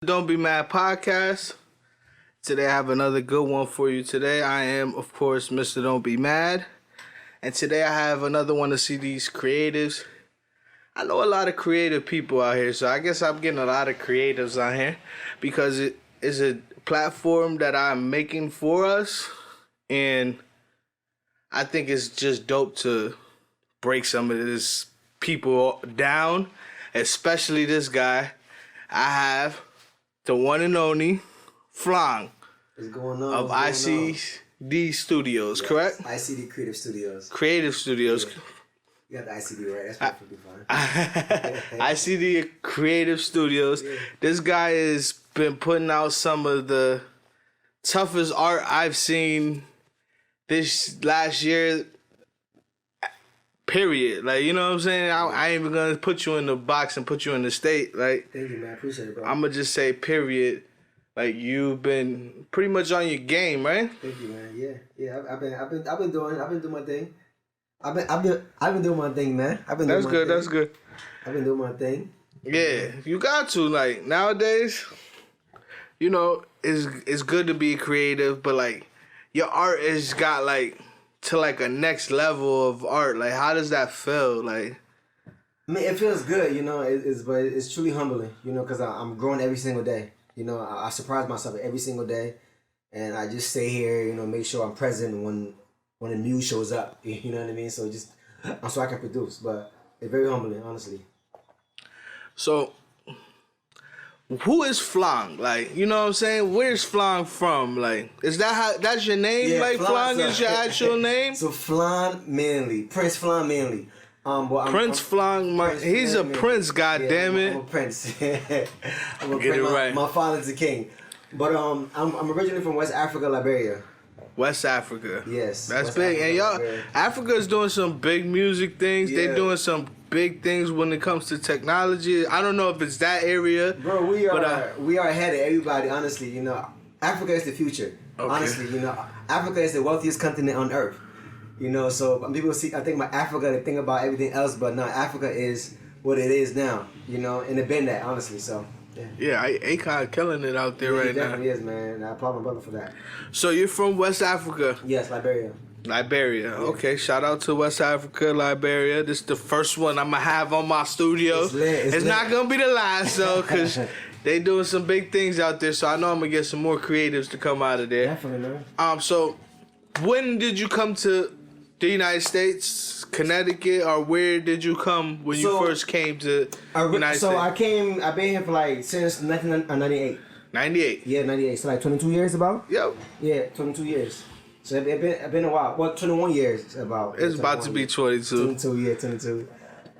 Don't Be Mad podcast. Today I have another good one for you. Today I am, of course, Mr. Don't Be Mad. And today I have another one of ICD's Creatives. I know a lot of creative people out here, so I guess I'm getting a lot of creatives on here because it is a platform that I'm making for us. And I think it's just dope to break some of this people down, especially this guy. I have the one and only Flahn of ICD Studios, correct? ICD Creative Studios. Creative Studios. Yeah. You got the ICD right. That's perfectly fine. ICD Creative Studios. Yeah. This guy has been putting out some of the toughest art I've seen this last year. Period. Like, you know what I'm saying? I ain't even gonna put you in the box and put you in the state. Like, thank you, man. I appreciate it, bro. I'm gonna just say, period. Like, you've been pretty much on your game, right? Thank you, man. Yeah. I've been doing my thing. I've been doing my thing, man. That's good. I've been doing my thing. Yeah, you got to. Like, nowadays, you know, it's good to be creative, but like, your art has got like to like a next level of art. Like, how does that feel? Like, I mean, it feels good, you know. But it's truly humbling, you know, because I'm growing every single day. You know, I surprise myself every single day, and I just stay here, you know, make sure I'm present when the muse shows up. You know what I mean? So I can produce. But it's very humbling, honestly. So, who is Flahn? Like, you know what I'm saying? Where's Flahn from? Like, is that's your name? Yeah, like, Flahn is your actual name? So Flahn Manley, Prince Flahn Manley. Prince Flahn, he's a prince, goddammit. I'm a prince. I'm a Get it right. My father's a king. But I'm originally from West Africa, Liberia. West Africa. Yes. That's West big. Africa, And y'all, Liberia. Africa is doing some big music things. Yeah. They're doing some big things when it comes to technology. I don't know if it's that area. Bro, we are ahead of everybody, honestly. You know, Africa is the future. Okay. Honestly, you know, Africa is the wealthiest continent on earth. You know, so people I think about Africa, they think about everything else, but no, Africa is what it is now, you know, and it been that, honestly, so, yeah. Yeah, Akon killing it out there right now. He definitely is, man. I applaud my brother for that. So you're from West Africa? Yes, Liberia. Liberia, yeah. Okay, shout out to West Africa, Liberia. This is the first one I'm going to have on my studio. It's lit. It's not going to be the last, though, because they doing some big things out there, so I know I'm going to get some more creatives to come out of there. Definitely, man. So when did you come to the United States, Connecticut, or where did you come when you first came to United States? So I've been here for like since 1998. 98? Yeah, 98. So like 22 years about? Yep. Yeah, 22 years. So it's been a while. Well, 21 years about. It's about to be 22. 22.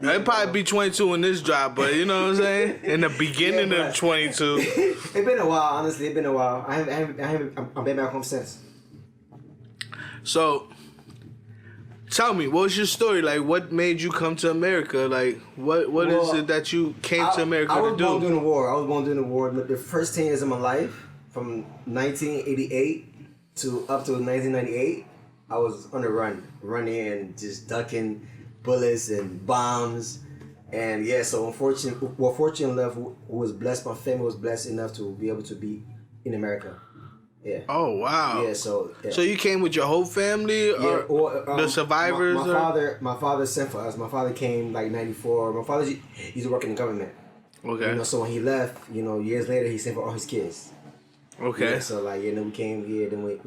It'd probably be 22 in this drop, but you know what I'm saying? In the beginning of 22. It's been a while, honestly. It's been a while. I've been back home since. So, tell me, what was your story? Like, what made you come to America? Like, what is it that you came to America to do? I was born during the war. The first 10 years of my life, from 1988 up to 1998, I was on the run, running and just ducking bullets and bombs. And yeah, so fortunately enough, was blessed. My family was blessed enough to be able to be in America. Yeah. Oh wow. Yeah. So. Yeah. So you came with your whole family, or the survivors? My father sent for us. My father came like '94. My father used to work in the government. Okay. You know, so when he left, you know, years later, he sent for all his kids. Okay. Yeah, so like, then we came here. Then we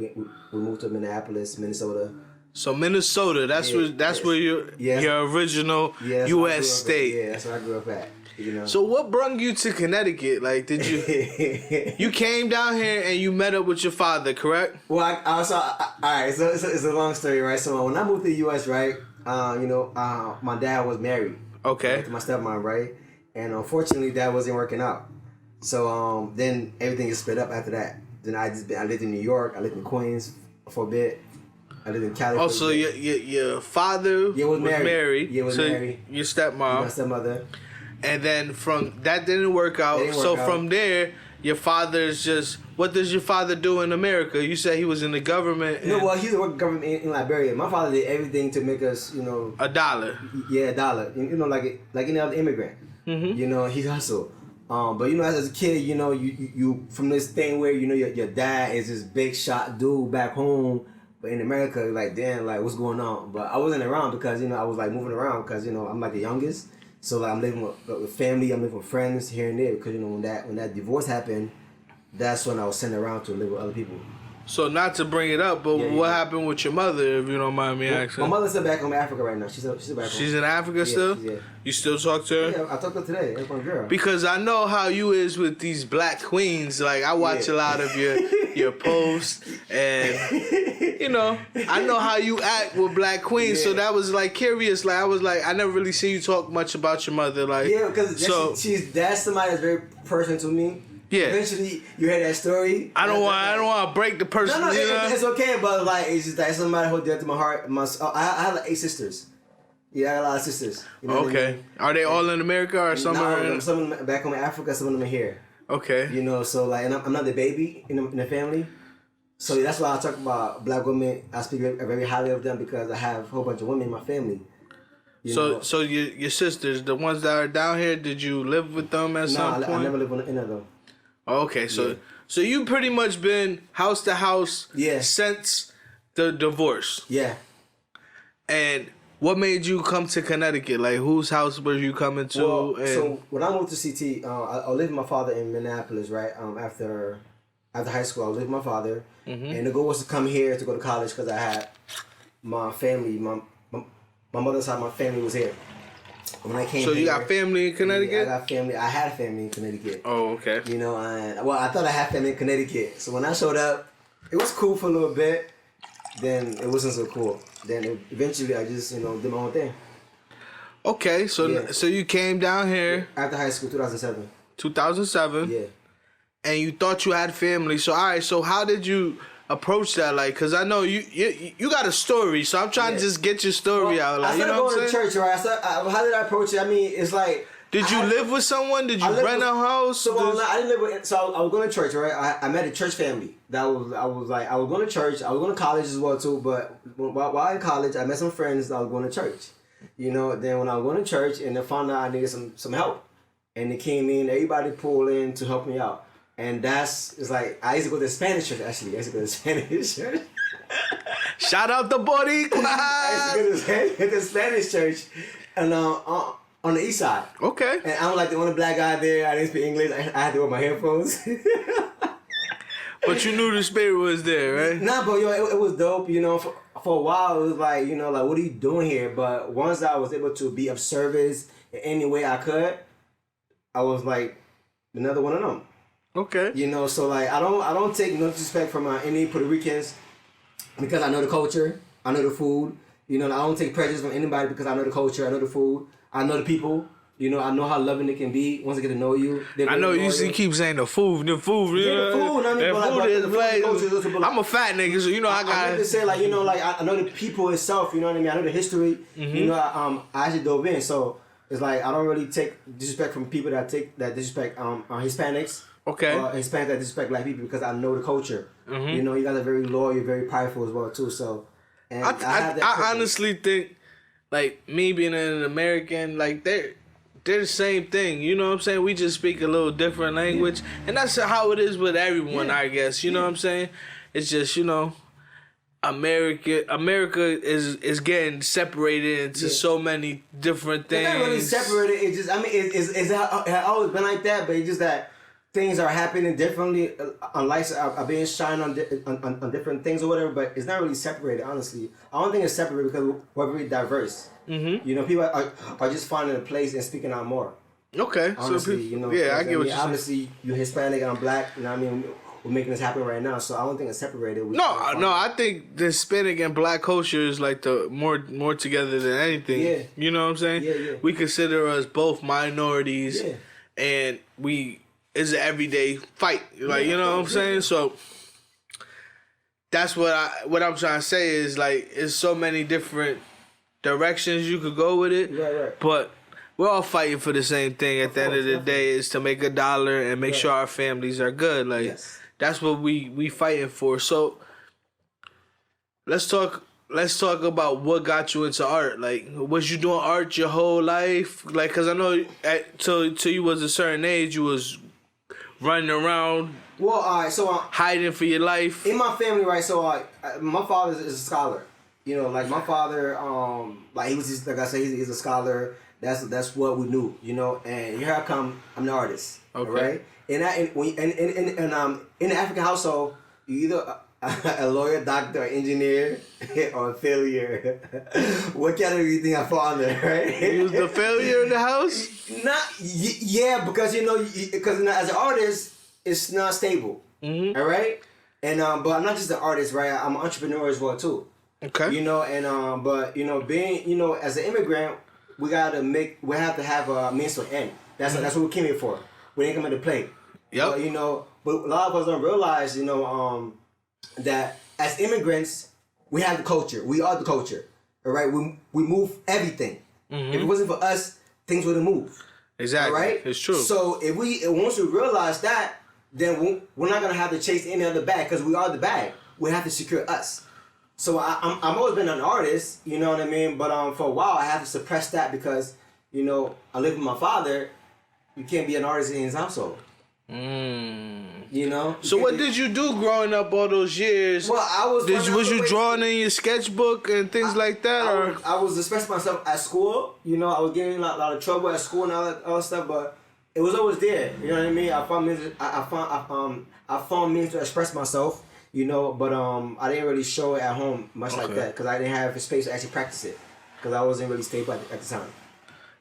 moved to Minneapolis, Minnesota. So Minnesota, that's where your original U.S. state. Yeah, that's where I grew up at. You know. So what brought you to Connecticut? Like, did you came down here and you met up with your father, correct? Well, all right. So it's a long story, right? So when I moved to the U.S., right, you know, my dad was married. Okay. To my stepmom, right, and unfortunately that wasn't working out. So then everything is split up after that. Then I lived in New York. I lived in Queens for a bit. I lived in California. Oh, so your father was married. Yeah, was married. Your stepmom. My stepmother. And then from that didn't work out. From there, your father's just. What does your father do in America? You said he was in the government. No, well, he's working government in Liberia. My father did everything to make us, you know, $1. Yeah, $1. You know, like any other immigrant. Mm-hmm. You know, he hustled. But you know, as a kid, you know, you from this thing where you know your dad is this big shot dude back home, but in America, you're like, damn, like what's going on? But I wasn't around because you know I was like moving around because you know I'm like the youngest, so like I'm living with family, I'm living with friends here and there because you know when that divorce happened, that's when I was sent around to live with other people. So not to bring it up, but what happened with your mother, if you don't mind me asking? My mother's still back home in Africa right now. She's back home. She's in Africa still? Yeah. You still talk to her? Yeah, I talked to her today. That's my girl. Because I know how you is with these black queens. Like, I watch a lot of your posts, and, you know, I know how you act with black queens, so that was, like, curious. Like, I was like, I never really see you talk much about your mother. Like, yeah, because that's somebody that's very personal to me. Yeah. Eventually, you hear that story. I don't want to break the person. No, you know? it's okay, but like it's just that somebody who dear to my heart. I have like 8 sisters. Yeah, I got a lot of sisters. You know Okay. what I mean? Are they all in America or somewhere? No, some of them back home in Africa, some of them are here. Okay. You know, so like, and I'm not the baby in the family. So that's why I talk about black women. I speak very highly of them because I have a whole bunch of women in my family. So your sisters, the ones that are down here, did you live with them at some point? No, I never lived with any of them. Okay, so you pretty much been house to house since the divorce. Yeah. And what made you come to Connecticut? Like, whose house were you coming to? Well, so when I moved to CT, I lived with my father in Minneapolis, right? After high school, I lived with my father. Mm-hmm. And the goal was to come here to go to college because I had my family, my mother's side of my family was here. When I came so you got family in Connecticut? Yeah, I got family. I had family in Connecticut. Oh, okay. You know, I thought I had family in Connecticut. So when I showed up, it was cool for a little bit. Then it wasn't so cool. Then eventually I just, you know, did my own thing. Okay, so you came down here after high school, 2007. 2007. Yeah. And you thought you had family. So all right, so how did you approach that? Like, cause I know you got a story, so I'm trying to just get your story out. Like, I started going to church, right? How did I approach it? I mean, it's like. Did you live with someone? Did you rent a house? So I didn't live with. So I was going to church, right? I met a church family. I was going to church. I was going to college as well too. But while in college, I met some friends that I was going to church. You know, then when I was going to church, and they found out I needed some help, and they came in. Everybody pulled in to help me out. And it's like, I used to go to the Spanish church, actually. I used to go to the Spanish church. Shout out the Boricua! I used to go to the Spanish church. And on the east side. Okay. And I'm like the only black guy there. I didn't speak English. I had to wear my headphones. But you knew the spirit was there, right? Nah, but it was dope. You know, for a while, it was like, you know, like, what are you doing here? But once I was able to be of service in any way I could, I was like another one of them. Okay. You know, so like I don't take no disrespect from any Puerto Ricans because I know the culture, I know the food. You know, I don't take prejudice from anybody because I know the culture, I know the food, I know the people. You know, I know how loving they can be once they get to know you. I know you keep saying the food. You know, the food. I mean, food is like, I'm a fat nigga, so you know I got to say, like, you know, like I know the people itself. You know what I mean? I know the history. Mm-hmm. You know, I actually dove in, so it's like I don't really take disrespect from people that disrespect Hispanics. Okay. Or Hispanics that disrespect black people because I know the culture. Mm-hmm. You know, you guys are very loyal, you're very prideful as well too. So, and I honestly think, like, me being an American, like they're the same thing. You know what I'm saying? We just speak a little different language, and that's how it is with everyone, I guess. You know what I'm saying? It's just, you know, America is getting separated into so many different things. It's not really separated. It's just, I mean, it's always been like that, but it's just that things are happening differently. Lights are being shined on different things or whatever, but it's not really separated, honestly. I don't think it's separated because we're very diverse. Mm-hmm. You know, people are just finding a place and speaking out more. Okay. Honestly, so you know. Yeah, I get what you're saying. Obviously, you're Hispanic and I'm black, you know what I mean? We're making this happen right now, so I don't think it's separated. No, I think the Hispanic and black culture is like the more together than anything. Yeah. You know what I'm saying? Yeah, yeah. We consider us both minorities, and it's an everyday fight. Like, you know what I'm saying? So that's what I'm trying to say is, like, it's so many different directions you could go with it. Right. But we're all fighting for the same thing at the end of the day, is to make $1 and make sure our families are good. Like, that's what we fighting for. So let's talk let's talk about what got you into art. Like, was you doing art your whole life? Like, cause I know till you was a certain age, you was running around. Well, all right. So hiding for your life. In my family, right? So my father is a scholar. You know, like my father, like he was just, like I said, he's a scholar. That's what we knew. You know, and here I come. I'm the artist. Okay. Right. In the African household, you either a lawyer, doctor, or engineer, or a failure. What category do you think I fall under, right? You was the failure in the house? Yeah, because because as an artist, it's not stable. Mm-hmm. All right, and but I'm not just an artist, right? I'm an entrepreneur as well too. Okay. You know, and but being as an immigrant, we have to have a means to end. That's what we came here for. We didn't come here to play. Yep. But, but a lot of us don't realize, that as immigrants, we have the culture. We are the culture. All right? We move everything. Mm-hmm. If it wasn't for us, things wouldn't move. Exactly. All right? It's true. So once we realize that, then we're not gonna have to chase any other bag because we are the bag. We have to secure us. So I've always been an artist, you know what I mean? But for a while I had to suppress that because, I live with my father. You can't be an artist in his household. So what did you do growing up all those years? Well, I was. Was you drawing in your sketchbook and things like that, I was expressing myself at school. I was getting a lot of trouble at school and all that stuff, but it was always there. You know what I mean? I found means to express myself. But I didn't really show it at home much like that because I didn't have the space to actually practice it because I wasn't really stable at the time.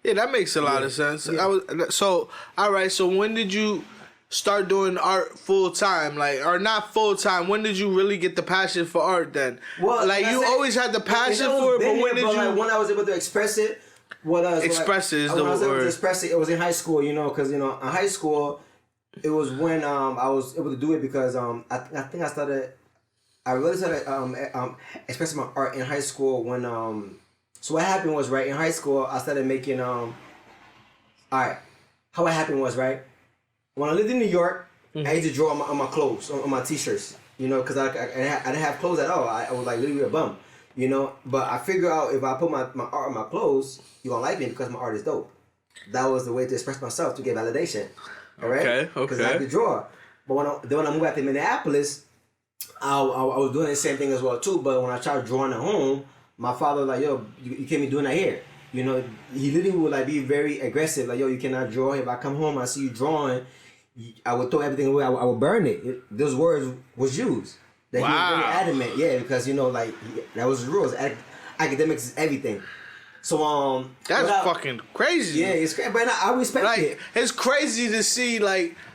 Yeah, that makes a lot of sense. Yeah. All right. So when did you start doing art full time, or not full time? When did you really get the passion for art? Then, well, you always had the passion for it, but when did you? When I was able to express it, when I was able to express it, it was in high school. Because in high school, it was when I was able to do it because I think I really started expressing my art in high school when So what happened was, right, in high school, I started making, all right, how it happened was, right, when I lived in New York, I used to draw on my clothes, on my t-shirts, because I didn't have clothes at all. I was like literally a bum, but I figured out if I put my art on my clothes, you gonna like me because my art is dope. That was the way to express myself, to get validation, all right? Okay. Because I could draw. But when I moved out to Minneapolis, I was doing the same thing as well too, but when I tried drawing at home, my father was like, yo, you can't be doing that here. He literally would be very aggressive. Like, yo, you cannot draw. If I come home, I see you drawing, I would throw everything away. I would burn it. Those words was used. That He was very adamant. Yeah, because that was the rules. Academics is everything. So that's fucking crazy. Yeah, it's crazy, but I respect it. It's crazy to see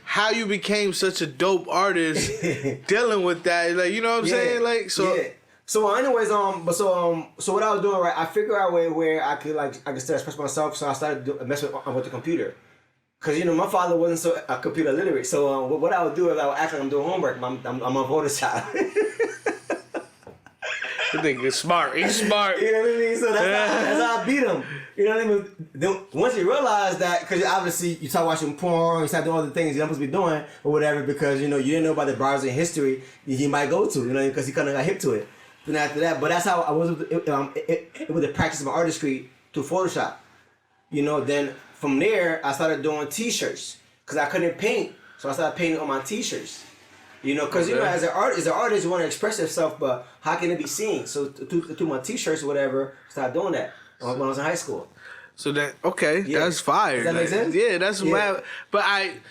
how you became such a dope artist dealing with that. You know what I'm saying? Yeah. So anyways, so what I was doing, right, I figured out a way where I could still express myself. So I started messing with the computer, cause my father wasn't so computer literate. So what I would do is I would act like I'm doing homework. I'm on Photoshop. You think he's smart? He's smart. You know what I mean? So that's how I beat him. You know what I mean? Then once you realize that, because obviously you start watching porn, you start doing all the things you're not supposed to be doing or whatever, because you didn't know about the browsing history he might go to. Because he kind of got hip to it. Then after that, but that's how I was with the practice of my artistry through Photoshop. Then from there I started doing T-shirts because I couldn't paint, so I started painting on my T-shirts. Because as an artist, you want to express yourself, but how can it be seen? So through my T-shirts or whatever, started doing that when I was in high school. So then, that's fire. Does that make sense? Yeah, that's mad. But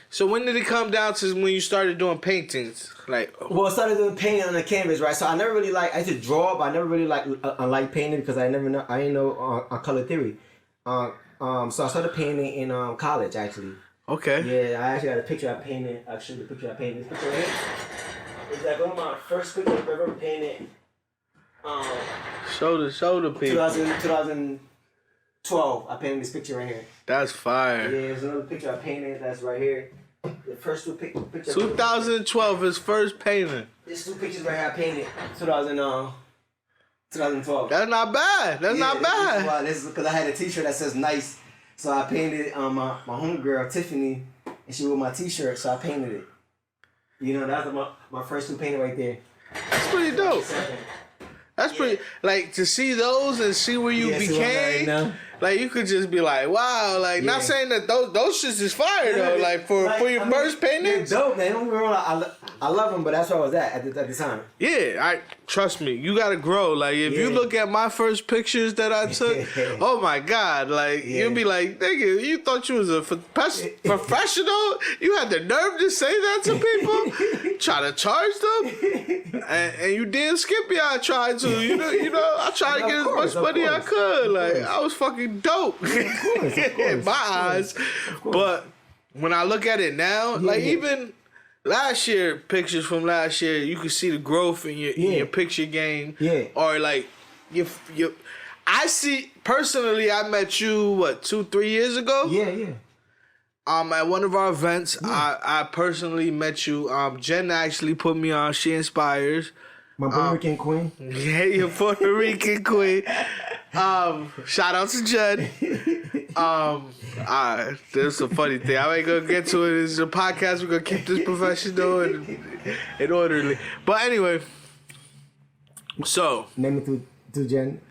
so when did it come down to when you started doing paintings? Well, I started doing painting on the canvas, right? So I never really I used to draw, but I never really liked painting because I didn't know color theory. So I started painting in college, actually. Okay. Yeah, I actually had a picture I painted. I'll show you the picture I painted. This picture right here. It's one of my first pictures I've ever painted. Show the people. 2012, I painted this picture right here. That's fire. Yeah, there's another picture I painted that's right here. The first two pictures. 2012, his first painting. There's two pictures right here I painted. 2012. That's not bad. That's not bad. This is because I had a T-shirt that says nice. So I painted my homegirl, Tiffany, and she wore my T-shirt, so I painted it. That's my first two painting right there. That's pretty dope. That's pretty, like, to see those and see where you became. Like, you could just be like, wow, like, not saying that those shits is fire, though, like, for your first paintings. They're dope, man. Don't get me wrong, I love them, but that's where I was at the time. Yeah, trust me, you gotta grow. Like, if you look at my first pictures that I took, oh my God, like, you'll be like, nigga, you thought you was a professional? You had the nerve to say that to people? Try to charge them? And you did skip me, I tried to, you know, I tried to get as much money I could. Like, I was fucking dope in my eyes. But when I look at it now, even last year, pictures from last year, you can see the growth in your picture game. Yeah. Or like I see personally, I met you 2-3 years ago. Yeah. At one of our events, I personally met you. Jen actually put me on. She inspires. My Puerto Rican queen. Yeah, your Puerto Rican queen. Shout out to Jen. There's a funny thing. I ain't gonna get to it. It's a podcast. We're gonna keep this professional and orderly. But anyway, so name me through Jen.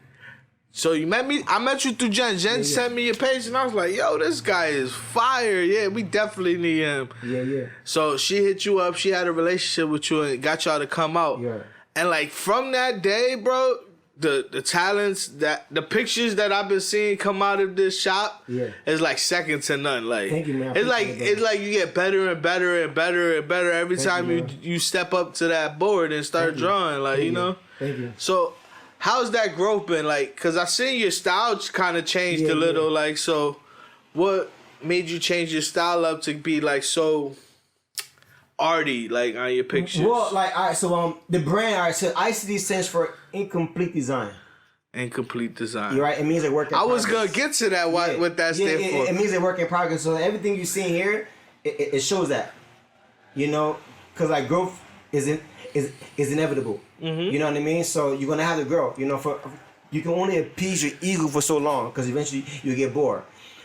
So you met me. I met you through Jen. Jen sent me your page, and I was like, "Yo, this guy is fire. Yeah, we definitely need him." Yeah. So she hit you up. She had a relationship with you and got y'all to come out. Yeah. And like from that day, bro, the talents the pictures that I've been seeing come out of this shop is like second to none. Like, thank you, man. It's like you get better and better and better and better every time you step up to that board and start drawing. Like, you know. Thank you. So, how's that growth been? Like, cause I seen your style kind of changed a little. Like, so what made you change your style up to be like so arty, like on your pictures? Well, like, all right, so the brand, all right, so ICD stands for incomplete design. Incomplete design. You're right. It means a work in progress. I was gonna get to that. What that stand for? It means a work in progress. So everything you see here, it shows that. You know, because like growth is inevitable. Mm-hmm. You know what I mean? So you're gonna have to grow. You know, you can only appease your ego for so long because eventually you get bored.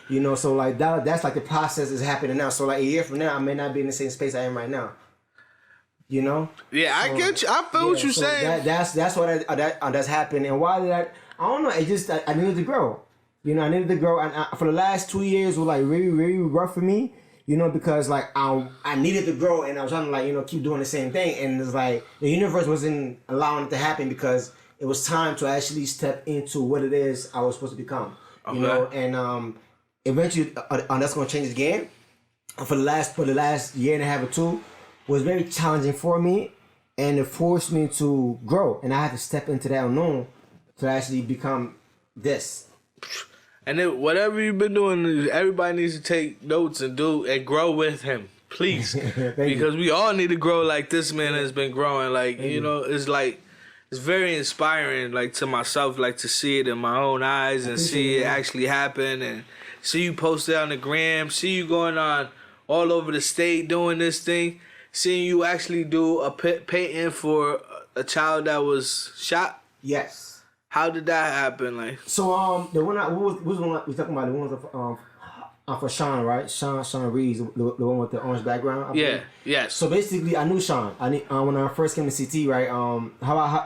You know, so like that's like the process is happening now. So like a year from now, I may not be in the same space I am right now. You know? Yeah, I get you. I feel what you're saying. That's what that's happened. And why did I don't know. It just I needed to grow. You know, I needed to grow. And for the last 2 years were like really, really rough for me. You know, because like I needed to grow, and I was trying to like keep doing the same thing. And it's like the universe wasn't allowing it to happen because it was time to actually step into what it is I was supposed to become. Okay. You know, and eventually that's gonna change the game. For the last year and a half or two was very challenging for me, and it forced me to grow, and I had to step into that unknown to actually become this. And then whatever you've been doing, everybody needs to take notes and grow with him, please, because we all need to grow like this man has been growing. Like it's very inspiring, like to myself, like to see it in my own eyes and see it actually happen, and see you post it on the gram, see you going on all over the state doing this thing, seeing you actually do a painting for a child that was shot. Yes. How did that happen? Like, so the one we talking about, the one for Sean, right? Sean Reeves, the one with the orange background. Yes. So basically, I knew Sean. When I first came to CT, right?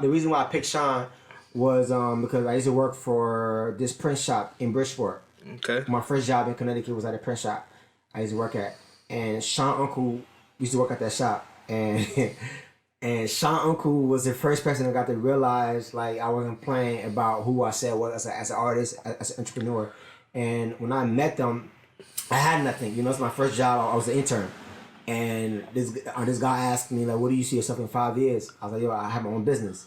The reason why I picked Sean was because I used to work for this print shop in Bridgeport. Okay. My first job in Connecticut was at a print shop I used to work at, and Sean Uncle used to work at that shop, and Sean Uncle was the first person that got to realize like I wasn't playing about who I said was as an artist, as an entrepreneur. And when I met them, I had nothing. You know, it's my first job. I was an intern, and this guy asked me like, "What do you see yourself in 5 years?" I was like, "Yo, I have my own business."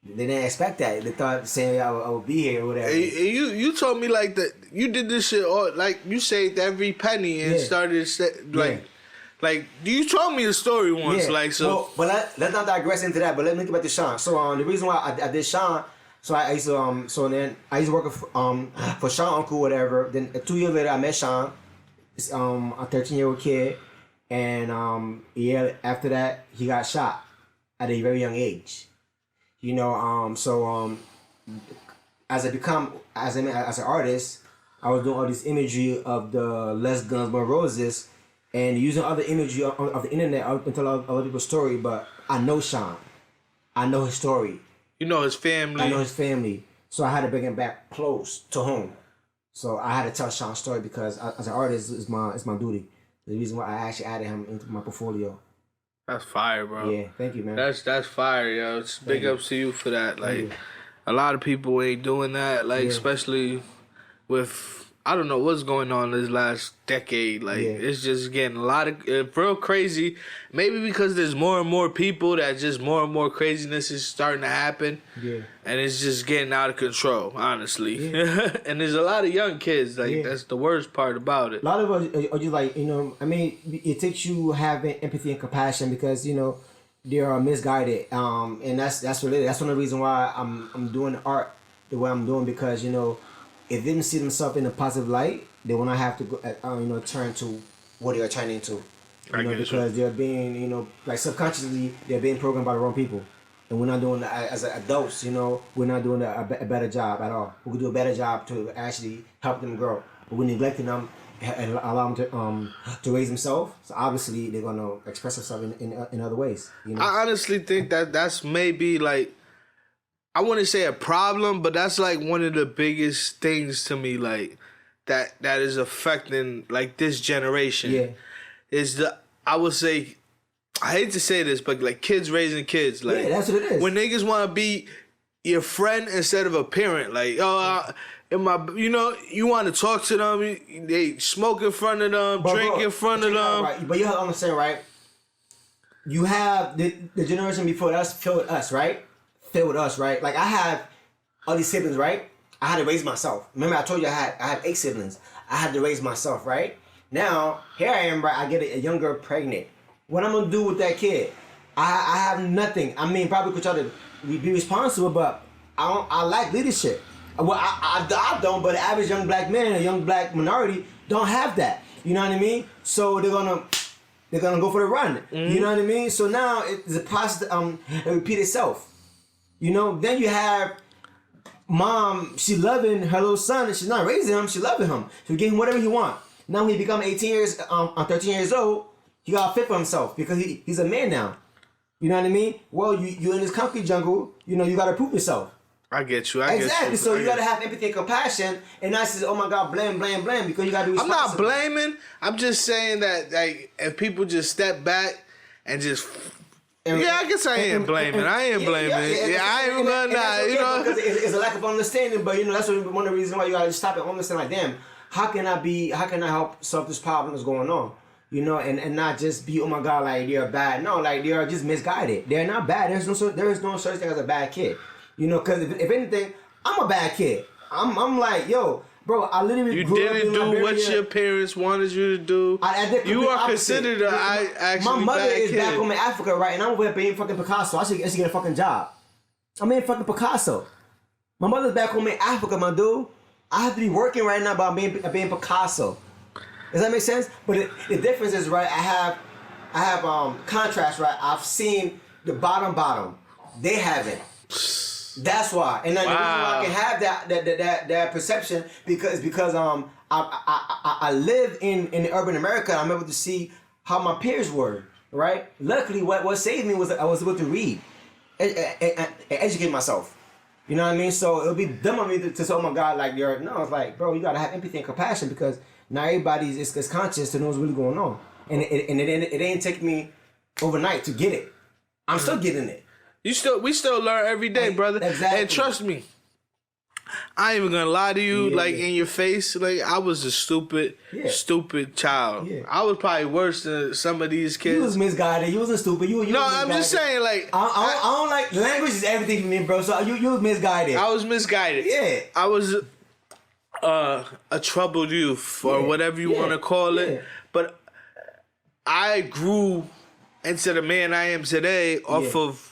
They didn't expect that. They thought saying I would be here or whatever. You told me like that you did this shit all like you saved every penny and started like you told me a story once like so. Well, but let's not digress into that. But let me get back to Sean. So the reason why I did Sean, so I used to then I used to work for Sean Uncle whatever. Then 2 years later I met Sean, a 13-year-old kid, and a year after that he got shot at a very young age. You know, as an artist, I was doing all this imagery of the Less Guns More Roses, and using other imagery of the internet to tell other people's story. But I know Sean, I know his story. You know his family. I know his family. So I had to bring him back close to home. So I had to tell Sean's story because as an artist, it's my duty. The reason why I actually added him into my portfolio. That's fire, bro. Yeah, thank you, man. That's fire, yo. It's big ups to you for that. Like, a lot of people ain't doing that. Like, especially with, I don't know what's going on this last decade. Like, it's just getting a lot of real crazy. Maybe because there's more and more people that just more and more craziness is starting to happen. Yeah. And it's just getting out of control, honestly. Yeah. And there's a lot of young kids. Like, that's the worst part about it. A lot of us are just like, you know, I mean, it takes you having empathy and compassion because, you know, they are misguided. And that's related. That's one of the reasons why I'm doing the art the way I'm doing because, you know, if they didn't see themselves in a positive light, they will not have to go, you know, turn to what they are turning to. You know, because they're being, you know, like subconsciously, they're being programmed by the wrong people. And we're not doing that as adults, you know, we're not doing a better job at all. We could do a better job to actually help them grow. But we're neglecting them and allow them to raise themselves. So obviously, they're going to express themselves in other ways. You know? I honestly think that's maybe like, I wouldn't say a problem, but that's like one of the biggest things to me, like that is affecting like this generation. Yeah, is I would say, I hate to say this, but like kids raising kids. Like, yeah, that's what it is. When niggas want to be your friend instead of a parent, like you know, you want to talk to them, they smoke in front of them, drink in front of them. Right. But you have to understand, right? You have the generation before us failed us, right? With us, right? Like I have all these siblings, right? I had to raise myself. Remember I told you I have 8 siblings. I had to raise myself, right? Now, here I am, right? I get a young girl pregnant. What I'm gonna do with that kid? I have nothing. I mean, probably could try to be responsible, but I lack leadership. Well, I don't, but the average young black man, a young black minority, don't have that. You know what I mean? So they're gonna go for the run. Mm-hmm. You know what I mean? So now it's a process that repeat itself. You know, then you have mom, she loving her little son, and she's not raising him, she loving him. She give him whatever he want. Now when he become 13 years old, he got to fit for himself because he's a man now. You know what I mean? Well, you in this concrete jungle, you know, you got to prove yourself. I get you. Exactly. So you got to have empathy and compassion and not say, oh my God, blame, because you got to be responsible. I'm not blaming. I'm just saying that like if people just step back and just... I guess I ain't blaming. I ain't blaming. I ain't even gonna lie. You know, because it's a lack of understanding. But you know, that's one of the reasons why you gotta stop and understand. Like, damn, how can I help solve this problem that's going on? You know, and not just be, oh my God, like they're bad. No, like they are just misguided. They're not bad. There is no such thing as a bad kid. You know, because if anything, I'm a bad kid. I'm like, yo. Bro, I literally didn't do what your parents wanted you to do. You are considered actually my mother bad is kid. back home in Africa, right? And I'm over here being fucking Picasso. I should get a fucking job. I'm in fucking Picasso. My mother's back home in Africa, my dude. I have to be working right now, but I'm being Picasso. Does that make sense? But the difference is, right? I have contrast, right? I've seen the bottom. They haven't. That's why, and the reason why I can have that perception because I live in the urban America. I'm able to see how my peers were, right? Luckily, what saved me was I was able to read and educate myself. You know what I mean? So it would be dumb of me to say, oh my God, like you're no. It's like, bro, you gotta have empathy and compassion because not everybody is conscious to know what's really going on, and it ain't take me overnight to get it. I'm still getting it. We still learn every day, brother. Exactly. And trust me, I ain't even gonna lie to you, in your face. Like I was a stupid child. Yeah. I was probably worse than some of these kids. You was misguided. You wasn't stupid. You no, I'm just saying, like I don't like language is everything for me, bro. So you was misguided. I was misguided. Yeah. I was a troubled youth or whatever you want to call it. But I grew into the man I am today off of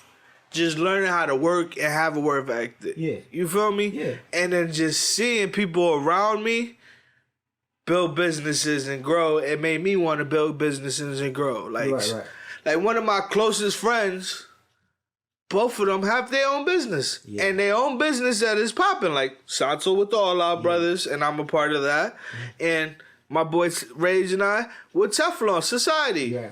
just learning how to work and have a work ethic. Yeah. You feel me? Yeah. And then just seeing people around me build businesses and grow, it made me want to build businesses and grow. Like, right. Like one of my closest friends, both of them have their own business. Yeah. And their own business that is popping. Like Santo with all our brothers, and I'm a part of that. And my boy Rage and I with Teflon Society. Yeah.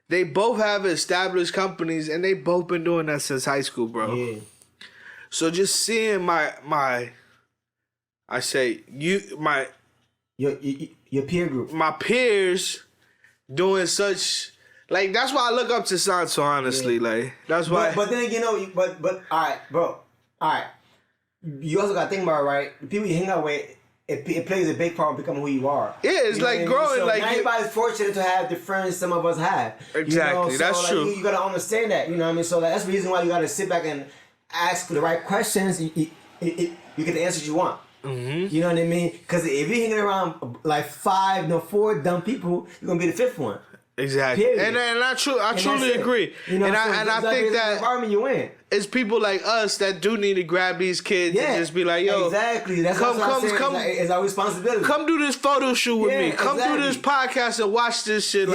They both have established companies, and they both been doing that since high school, bro. Yeah. So just seeing my your peer group, my peers doing such, like, that's why I look up to Santo, honestly. Like, that's why. But then but all right, bro. All right, you also got to think about it, right? The people you hang out with, it plays a big part in becoming who you are. Yeah, it's like growing. So like not everybody's fortunate to have the friends some of us have. Exactly, So, that's like, true. You gotta understand that. You know what I mean? So that's the reason why you gotta sit back and ask the right questions. You get the answers you want. Mm-hmm. You know what I mean? Because if you're hanging around like 4 dumb people, you're gonna be the 5th one. Exactly. Period. And I truly agree. You know, and so I think the that environment you in. it's people like us that do need to grab these kids and just be like, yo, exactly. That's come, it's our responsibility. Come do this photo shoot with me. Come do this exactly. podcast and watch this shit.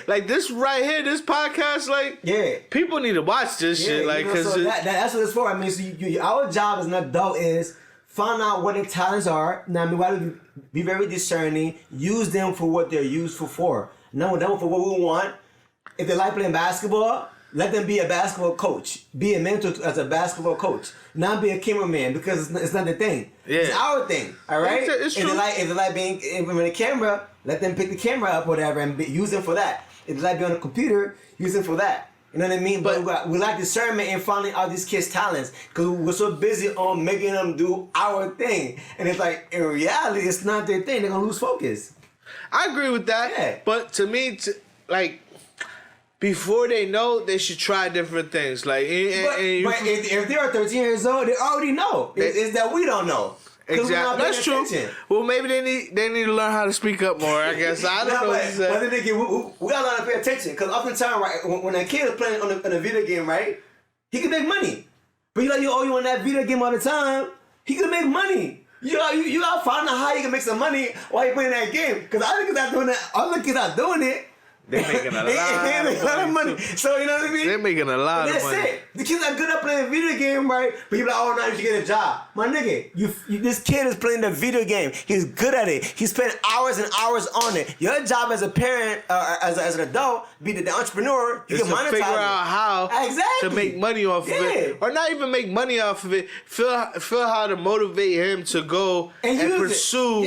Like this right here, this podcast, like, people need to watch this shit. Like, cause so that's what it's for. I mean, so our job as an adult is find out what their talents are. Now, I mean, why do be very discerning, use them for what they're useful for. Not them for what we want. If they like playing basketball, let them be a basketball coach. Be a mentor as a basketball coach. Not be a cameraman, because it's not the thing. Yeah. It's our thing. All right. It's true. If they like being in a camera, let them pick the camera up, whatever, and use them for that. If they like being on a computer, use them for that. You know what I mean? But we like discernment in finding out these kids' talents, because we're so busy on making them do our thing. And it's like, in reality, it's not their thing. They're going to lose focus. I agree with that. Yeah. But to me, like, before they know, they should try different things. Like, if they are 13 years old, they already know. It's that we don't know. Exactly. That's true. Well, maybe they need to learn how to speak up more, I guess. I don't know what to say. But then again, we gotta learn to pay attention. Because oftentimes, right, when a kid is playing on a video game, right, he can make money. But you on that video game all the time, he can make money. You gotta find out how you can make some money while you're playing that game. Because other kids not doing that. Other kids not doing it. They're making a lot of money. So, you know what I mean? They're making a lot of money. That's it. The kids are good at playing video game, right? But you're like, oh, now you should get a job. My nigga, this kid is playing the video game. He's good at it. He's spending hours and hours on it. Your job as a parent, as an adult, be the entrepreneur, you can monetize figure out how to make money off of it. Or not even make money off of it. Feel how to motivate him to go and pursue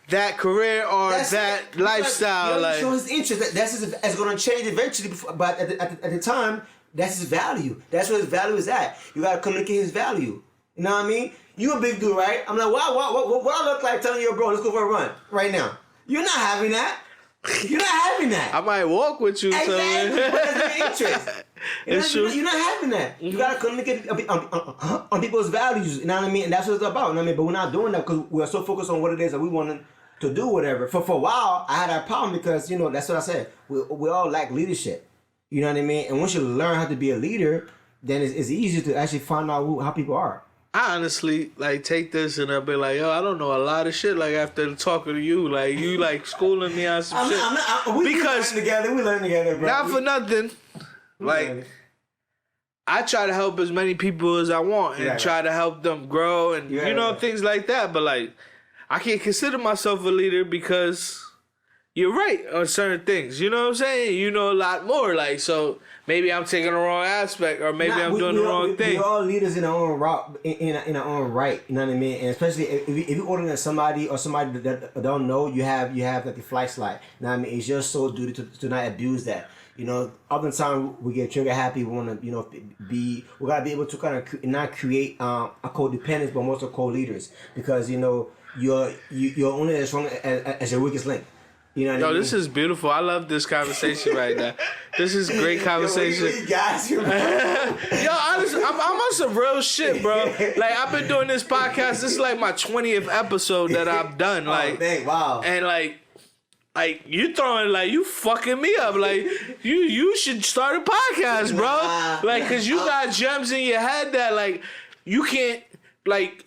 that career or that lifestyle. Like, show his interest. That's going to change eventually. But at the time, that's his value. That's where his value is at. You got to communicate his value. You know what I mean? You a big dude, right? I'm like, what I look like telling your bro, let's go for a run right now? You're not having that. You're not having that. I might walk with you. Exactly. But that's your interest. It's true. You're not having that. Mm-hmm. You gotta communicate on people's values. You know what I mean? And that's what it's about. You know what I mean? But we're not doing that because we're so focused on what it is that we want to do, whatever. For a while, I had that problem because that's what I said. We all lack leadership. You know what I mean? And once you learn how to be a leader, then it's easier to actually find out how people are. I honestly take this and I'll be like, yo, I don't know a lot of shit. Like after talking to you, like you schooling me on some shit. We learn together, bro. Not for nothing. Like I try to help as many people as I want and try to help them grow and things like that. But like I can't consider myself a leader because you're right on certain things. You know what I'm saying? You know a lot more. Like so. Maybe I'm taking the wrong aspect, or maybe I'm doing the wrong thing. We're all leaders in our own route, in our own right. You know what I mean? And especially if you're ordering somebody or somebody that don't know, you have like the flight slide. You know what I mean? It's just so duty to not abuse that. You know, oftentimes we get trigger happy. We want to, we gotta be able to kind of not create a codependence, but also co-leaders, because you're only as strong as your weakest link. You know what I mean? This is beautiful. I love this conversation right now. This is great conversation. Yo, honestly, I'm on some real shit, bro. Like, I've been doing this podcast. This is like my 20th episode that I've done. Like, wow. And like you throwing, like, you fucking me up. Like, you should start a podcast, bro. Like, cause you got gems in your head that like you can't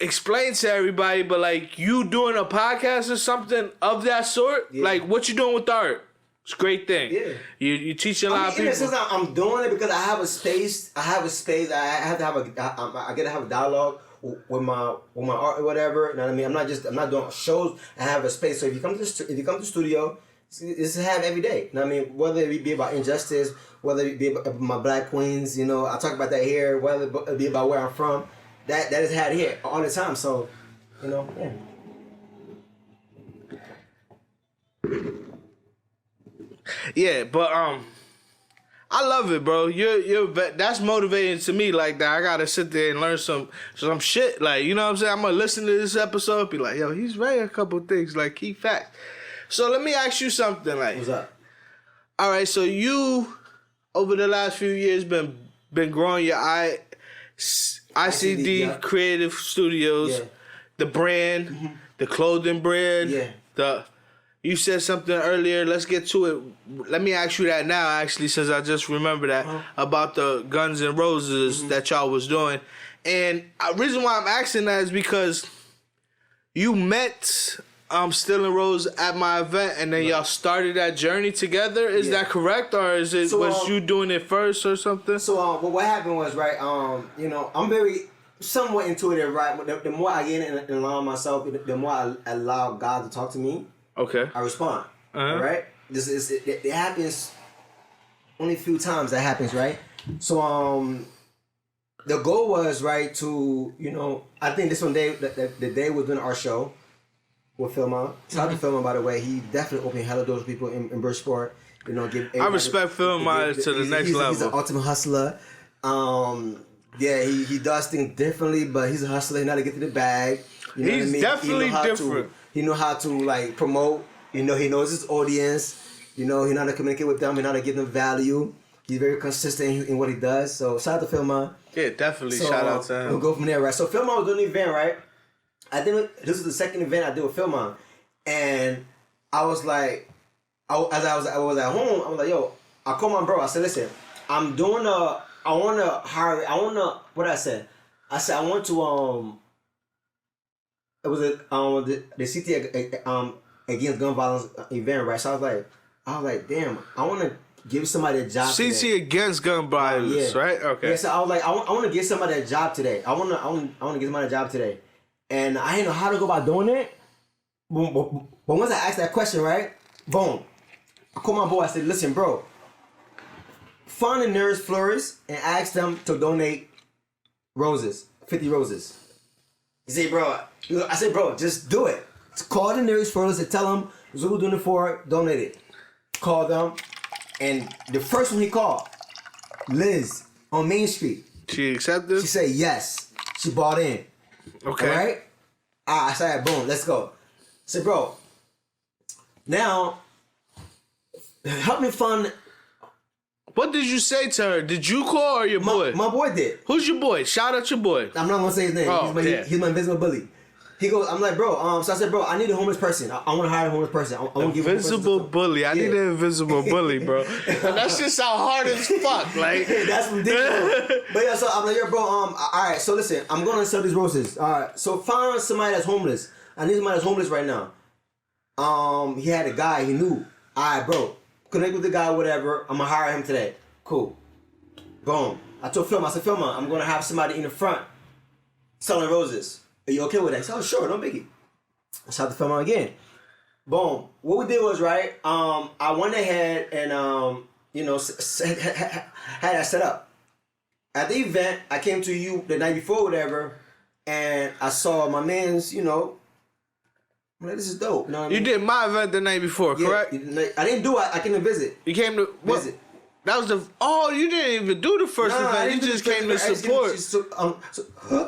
explain to everybody, but like you doing a podcast or something of that sort, like what you doing with art, it's a great thing. Yeah, you teaching a lot of people. In a sense, I'm doing it because I have a space. I have to have I get to have a dialogue with my art or whatever. You know what I mean? I'm not doing shows. I have a space. So if you come to the studio, it's to have every day. You know what I mean? Whether it be about injustice, whether it be about my black queens, I talk about that here. Whether it be about where I'm from. that is had here all the time. So, you know, yeah. Yeah, but I love it, bro. That's motivating to me. Like that, I gotta sit there and learn some shit. Like, you know what I'm saying? I'm gonna listen to this episode, be like, yo, he's right a couple things, like key facts. So let me ask you something. Like, What's up? All right, so you over the last few years been growing your ICD yeah. Creative Studios, Yeah. the brand, the clothing brand, Yeah. You said something earlier. Let's get to it. Let me ask you that now, actually, since I just remember that about the Guns N' Roses that y'all was doing. And the reason why I'm asking that is because you met Still and Rose at my event, and then y'all started that journey together. Is that correct, or is it was you doing it first or something? So what happened was, right, you know, I'm very somewhat intuitive, right? The more I get in line myself, the more I allow God to talk to me. Okay. I respond. Right? It happens only a few times that happens, right? So the goal was, right, to, you know, I think this one day, the day we're doing our show with Philma. Shout out to Philma, by the way. He definitely opened hella doors to people in Bridgeport. You know, I respect Philma to the next level. He's an ultimate hustler. Yeah, he does things differently, but he's a hustler. He know how to get to the bag. You know He's what I mean? definitely different. He know how to like promote. You know, he knows his audience. You know, he know how to communicate with them. He know how to give them value. He's very consistent in what he does. So shout out to Philma. Yeah, definitely. So, shout out to him. We'll go from there, right? So Philma was doing an event, right? I think this was the second event I did with Philma, and I was like, as I was at home, I was like, yo, I called my bro. I said, listen, what I said? I said, I want to it was the CT against gun violence event, right? So I was like, damn, I want to give somebody a job. CT today. against gun violence, right? Okay. Yeah, so I was like, I want to give somebody a job today. I want to give somebody a job today, and I didn't know how to go about doing it. But once I asked that question, right, boom, I called my boy. I said, listen, bro, find the nearest florist and ask them to donate roses, 50 roses. He said, bro, I said, bro, just do it. Just call the nearest florist and tell them this is what we're doing it for, donate it. Call them, and the first one he called, Liz on Main Street. She accepted? She said yes. She bought in. Okay. All right? I said, boom, let's go. I said, bro, now, help me fund. What did you say to her? Did you call or your boy? My boy did. Who's your boy? Shout out your boy. I'm not gonna say his name. Oh, He's my invisible bully. He goes, I'm like, bro, so I said, bro, I need a homeless person. I want to hire a homeless person. I want to give Invisible bully. I need an invisible bully, bro. That shit sound hard as fuck. Like that's ridiculous. But yeah, so I'm like, yo, bro, all right, so listen, I'm gonna sell these roses. All right, so find somebody that's homeless. I need somebody that's homeless right now. He had a guy he knew. All right, bro, connect with the guy, whatever. I'm gonna hire him today. Cool. Boom. I told Philma, I'm gonna have somebody in the front selling roses. Are you okay with that? He said, oh, sure, no biggie. Shout out to Philma again. Boom. What we did was, right, I went ahead and, you know, had that set up. At the event, I came to you the night before, whatever, and I saw my man's, you know, I'm like, this is dope. You know what I mean? You did my event the night before, correct? I didn't do it. I came to visit. You came to visit. That was you didn't even do the first event. You just came to support.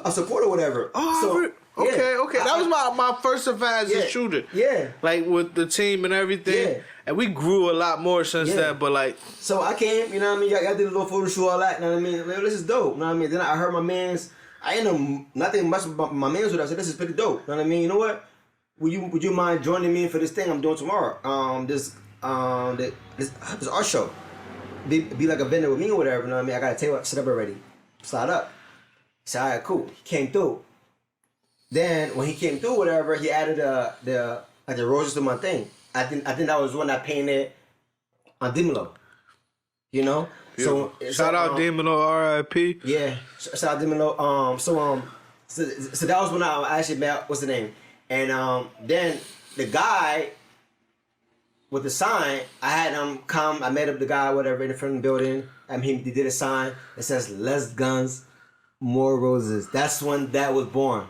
A support or whatever. Oh, okay. That was my first event as a shooter. Yeah. Like with the team and everything. Yeah. And we grew a lot more since then, but like. So I came, you know what I mean? I did a little photo shoot, all that, you know what I mean? Like, this is dope, you know what I mean? Then I heard my man's, I didn't know nothing much about my man's with us. I said, this is pretty dope, you know what I mean? You know what? Would you mind joining me for this thing I'm doing tomorrow? This art show. Be like a vendor with me or whatever, you know what I mean? I got a table set up already. Slide up. He said, all right, cool. He came through. Then when he came through, whatever, he added the roses to my thing. I think that was one I painted on Dimelo. You know? So shout out Dimelo, R.I.P. Yeah. Shout out Dimelo. So that was when I actually met, what's the name? And then the guy with the sign, I had him come, I met up the guy, whatever, in the front of the building. He did a sign that says less guns, more roses. That's when that was born.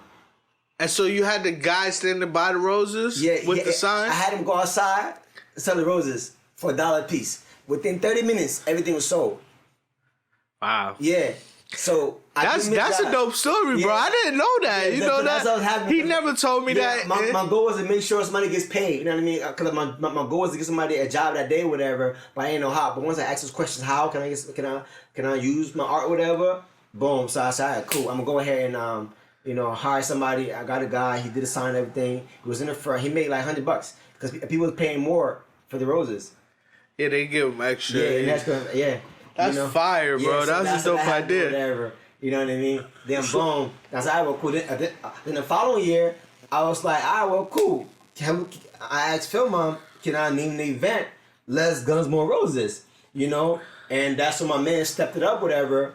And so you had the guy standing by the roses with the sign? I had him go outside and sell the roses for $1 a piece. Within 30 minutes, everything was sold. Wow. Yeah. So that's a dope story, bro. I didn't know that. Yeah, you know that? That's happening. He never told me that. My goal was to make sure somebody gets paid. You know what I mean? Because my goal was to get somebody a job that day, or whatever. But I didn't know how. But once I asked those questions, how can I use my art, whatever? Boom. So I said, cool. I'm gonna go ahead and hire somebody. I got a guy. He did a sign and everything. He was in the front. He made like $100 because people was paying more for the roses. Yeah, they give him extra. Yeah, and that's good. Yeah. That's fire, bro. Yeah, so that's a dope idea. Whatever. You know what I mean? Then boom. I said, all right, well, cool. Then the following year, I was like, all right, well, cool. I asked Phil Mom, can I name the event Less Guns, More Roses? You know? And that's when my man stepped it up, whatever.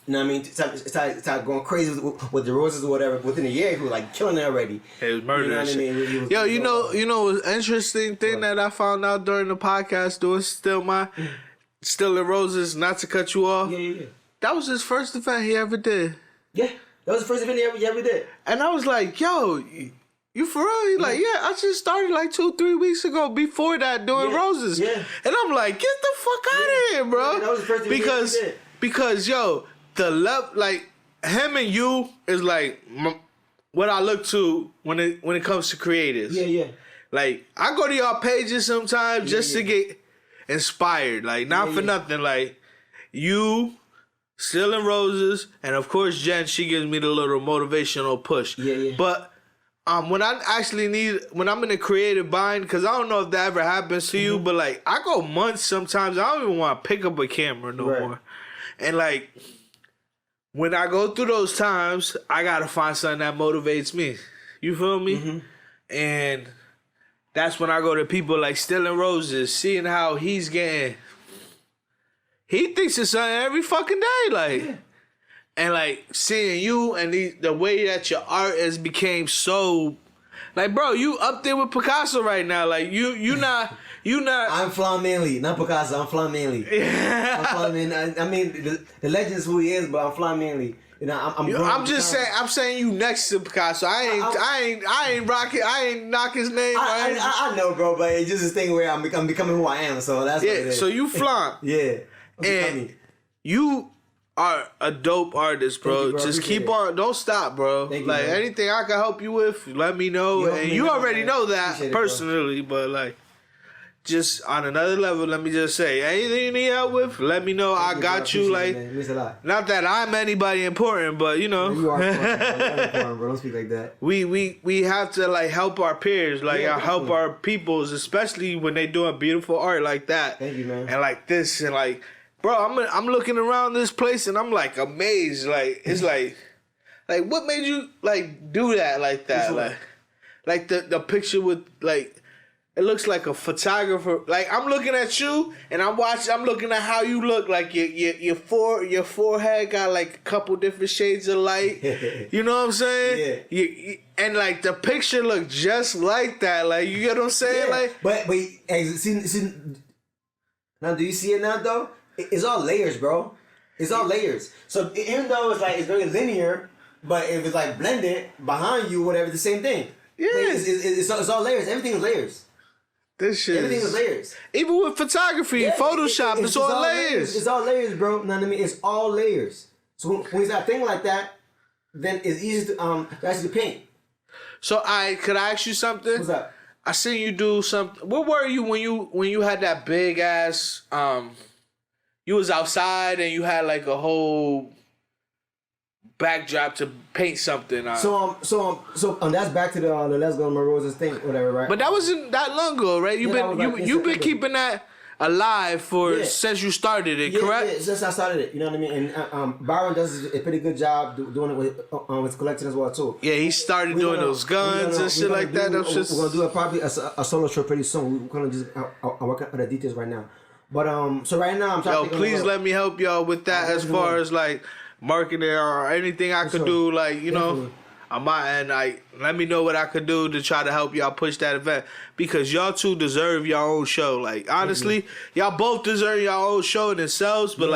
You know what I mean? It started going crazy with the roses or whatever. Within a year, he was like killing it already. It was murder. You know what I mean? Yo, you know, an interesting thing that I found out during the podcast doing Still in Roses, not to cut you off. Yeah. That was his first event he ever did. Yeah, that was the first event he ever did. And I was like, yo, you for real? He's like, yeah, I just started like 2-3 weeks ago before that doing Roses. Yeah. And I'm like, get the fuck out of here, bro. Yeah, that was the first event he ever did. Because, yo, the love, like, him and you is like what I look to when it comes to creatives. Yeah. Like, I go to y'all pages sometimes just to get inspired. Like, not for nothing. Like, you... Still in Roses, and of course Jen, she gives me the little motivational push. Yeah. But when I'm in a creative bind, because I don't know if that ever happens to you, but like I go months sometimes, I don't even want to pick up a camera no more. And like when I go through those times, I gotta find something that motivates me. You feel me? Mm-hmm. And that's when I go to people like Still in Roses, seeing how he's getting. He thinks it's something every fucking day, like, and like seeing you and the way that your art has became so, like, bro, you up there with Picasso right now, like you not. I'm Flahn Manley, not Picasso. I'm Flahn Manley. I'm Flahn Manley. I mean, the legend is who he is, but I'm Flahn Manley. You know, I'm just saying. I'm saying you next to Picasso. I ain't knock his name. I know, bro, but it's just this thing where I'm becoming who I am. So that's what it is. So you Flahn. Yeah. And you are a dope artist, bro. Just keep on. Don't stop, bro. Like, anything I can help you with, let me know. And you already know that personally, but like, just on another level, let me just say, anything you need help with, let me know. I got you. Like, not that I'm anybody important, but you know. You are important, bro. Don't speak like that. We have to like help our peers, like help our peoples, especially when they doing beautiful art like that. Thank you, man. And like this, and like, bro, I'm looking around this place and I'm like amazed. Like, it's like what made you like do that like that? Like the picture with like. It looks like a photographer. Like, I'm looking at you, and I'm looking at how you look. Like your forehead got like a couple different shades of light. You know what I'm saying? Yeah. And like the picture looked just like that. Like, you get what I'm saying? Yeah. Like, but see, now do you see it now though? It's all layers, bro. It's all layers. So even though it's very linear, but if it's like blended behind you, whatever, the same thing. Yeah. It's all layers. Everything is layers. This shit. Everything is layers. Even with photography, Photoshop, it's all layers. It's all layers, bro. You know what I mean? It's all layers. So when it's that thing like that, then it's easy to actually paint. So could I ask you something? What's up? I seen you do something. Where were you when you had that big ass? You was outside and you had like a whole backdrop to paint something on. So that's back to the Let's Go My Roses thing, whatever, right? But that wasn't that long ago, right? You've been keeping that alive since you started it, correct? Yeah, since I started it, you know what I mean. And Byron does a pretty good job doing it with collecting as well too. Yeah, he started doing those guns and shit like that. We're gonna do probably a solo show pretty soon. We're gonna just work out the details right now. But so right now I'm trying. Please let me help y'all with that as far as like marketing or anything I could do, like, you know, on my end, like, let me know what I could do to try to help y'all push that event, because y'all two deserve your own show. Like, honestly, y'all both deserve your own show in themselves, but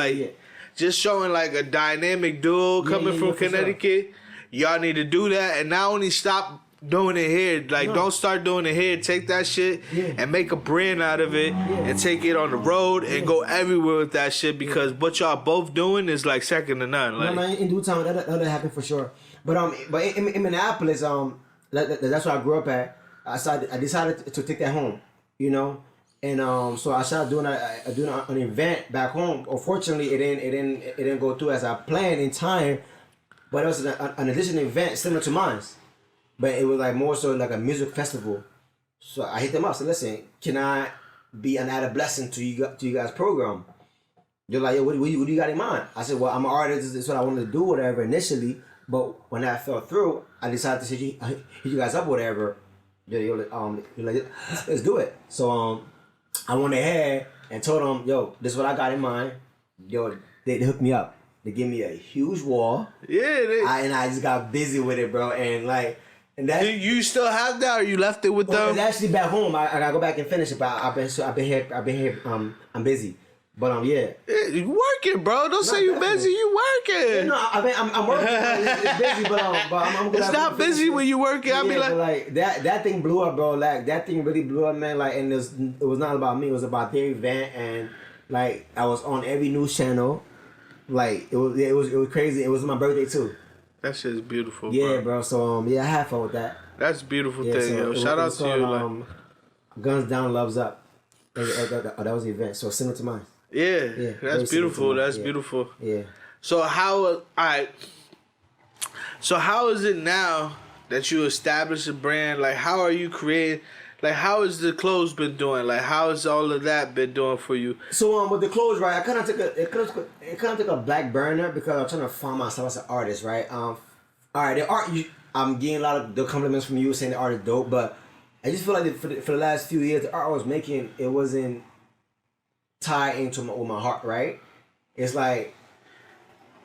just showing like a dynamic duo coming from Connecticut. Y'all need to do that, and not only stop doing it here, like don't start doing it here. Take that shit and make a brand out of it, and take it on the road and go everywhere with that shit. Because what y'all both doing is like second to none. Like, no, in due time that'll happen for sure. But in Minneapolis, that's where I grew up at. I decided to take that home, you know, and so I started doing an event back home. Unfortunately, it didn't go through as I planned in time, but it was an additional event similar to mine. But it was like more so like a music festival. So I hit them up. So listen, can I be an added blessing to you guys' program? They're like, yo, what do you got in mind? I said, well, I'm an artist. This is what I wanted to do, whatever, initially. But when that fell through, I decided to hit you guys up, whatever. You're like, let's do it. So I went ahead and told them, yo, this is what I got in mind. Yo, they hooked me up. They gave me a huge wall. Yeah, and I just got busy with it, bro. And like. And do you still have that, or you left it with them? It's actually back home. I gotta go back and finish it, but I've been here. I'm busy, but yeah. You working, bro? Don't say you busy. You working. No, I'm working. It's busy, but I'm. It's not busy when you working. I be like that thing blew up, bro. Like that thing really blew up, man. Like, and it was not about me. It was about their event, and like I was on every news channel. Like it was crazy. It was my birthday too. That shit is beautiful, yeah, bro. So I had fun with that. That's a beautiful thing, yo. Shout out to you. Guns Down, Loves Up. That was the event. So similar to mine. Yeah, that's beautiful. That's beautiful. Yeah. So how is it now that you establish a brand? Like, how are you creating? Like, how has the clothes been doing? Like, how has all of that been doing for you? So with the clothes, right? I kind of took a back burner because I'm trying to find myself as an artist, right? All right, the art. I'm getting a lot of the compliments from you saying the art is dope, but I just feel like for the last few years, the art I was making, it wasn't tied into with my heart, right? It's like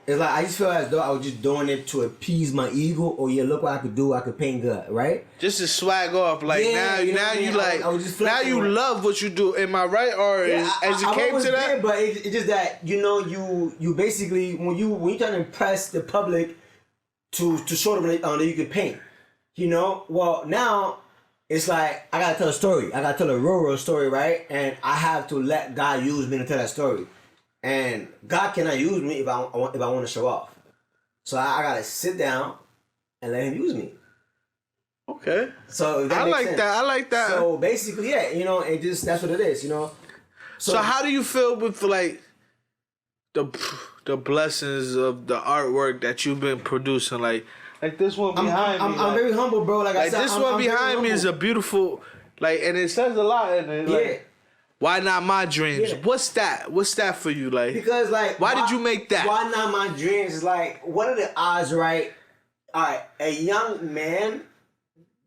I just feel as though I was just doing it to appease my ego, or look what I could do. I could paint good, right? Just to swag off, like now you like now you love what you do. Am I right, or as you came to that? But it's just that you basically when you trying to impress the public to show them that you can paint, Well, now it's like I gotta tell a story. I gotta tell a real story, right? And I have to let God use me to tell that story. And God cannot use me if I want to show off. So I gotta sit down and let Him use me. Okay. So I like that. So basically, yeah, it just that's what it is, So how do you feel with like the blessings of the artwork that you've been producing? Like this one behind me. I'm very humble, bro. Like I said, this one behind me is a beautiful, and it says a lot in it. Yeah. Why Not My Dreams? Yeah. What's that? What's that for you? Like, because why did you make that? Why Not My Dreams is like, what are the odds, right? All right, a young man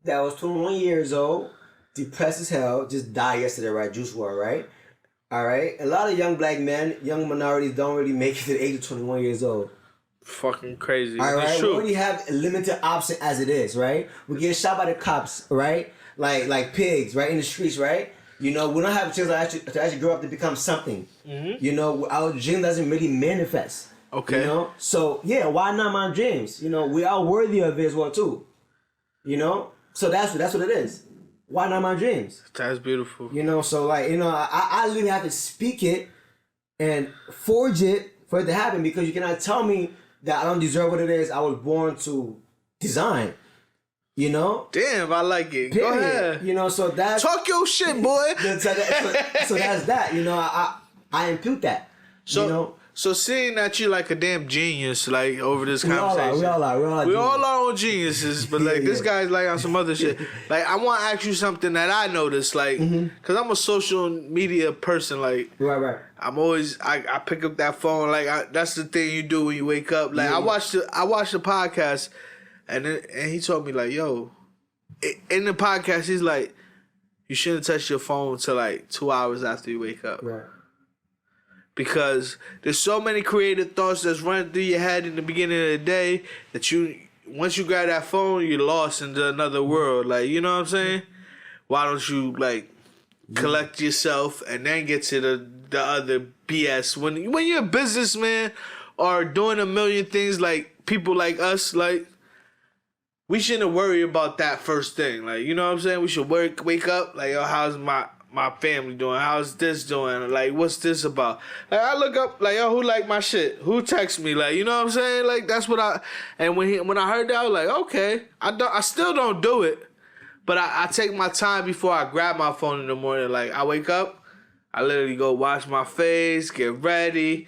that was 21 years old, depressed as hell, just died yesterday, right? Juice WRLD, right? All right, a lot of young black men, young minorities don't really make it to the age of 21 years old. Fucking crazy. All right, we already have a limited option as it is, right? We get shot by the cops, right? Like pigs, right, in the streets, right? We don't have a chance to actually grow up to become something. Mm-hmm. Our dream doesn't really manifest. Okay. So yeah, why not my dreams? We are worthy of it as well too. So that's what it is. Why not my dreams? That's beautiful. So like I literally have to speak it and forge it for it to happen, because you cannot tell me that I don't deserve what it is I was born to design. Damn, I like it. Period. Go ahead. So that's talk your shit, boy. so that's that. I impute that. So seeing that you're like a damn genius, like over this conversation, we all are our own geniuses, but like this guy's like on some other shit. Like I want to ask you something that I noticed, like, cause I'm a social media person, like, right. I'm always I pick up that phone, like that's the thing you do when you wake up. Like I watched the podcast. And he told me, like, yo, in the podcast, he's like, you shouldn't touch your phone until like 2 hours after you wake up. Right. Because there's so many creative thoughts that's running through your head in the beginning of the day that once you grab that phone, you're lost into another world. Like, you know what I'm saying? Why don't you, like, collect yourself and then get to the other BS. When you're a businessman or doing a million things like people like us, like, we shouldn't worry about that first thing. Like, you know what I'm saying? We should wake up, like, yo, how's my family doing? How's this doing? Like, what's this about? Like, I look up, like, yo, who like my shit? Who texts me? Like, you know what I'm saying? Like, that's what and when I heard that, I was like, okay. I still don't do it, but I take my time before I grab my phone in the morning. Like, I wake up, I literally go wash my face, get ready,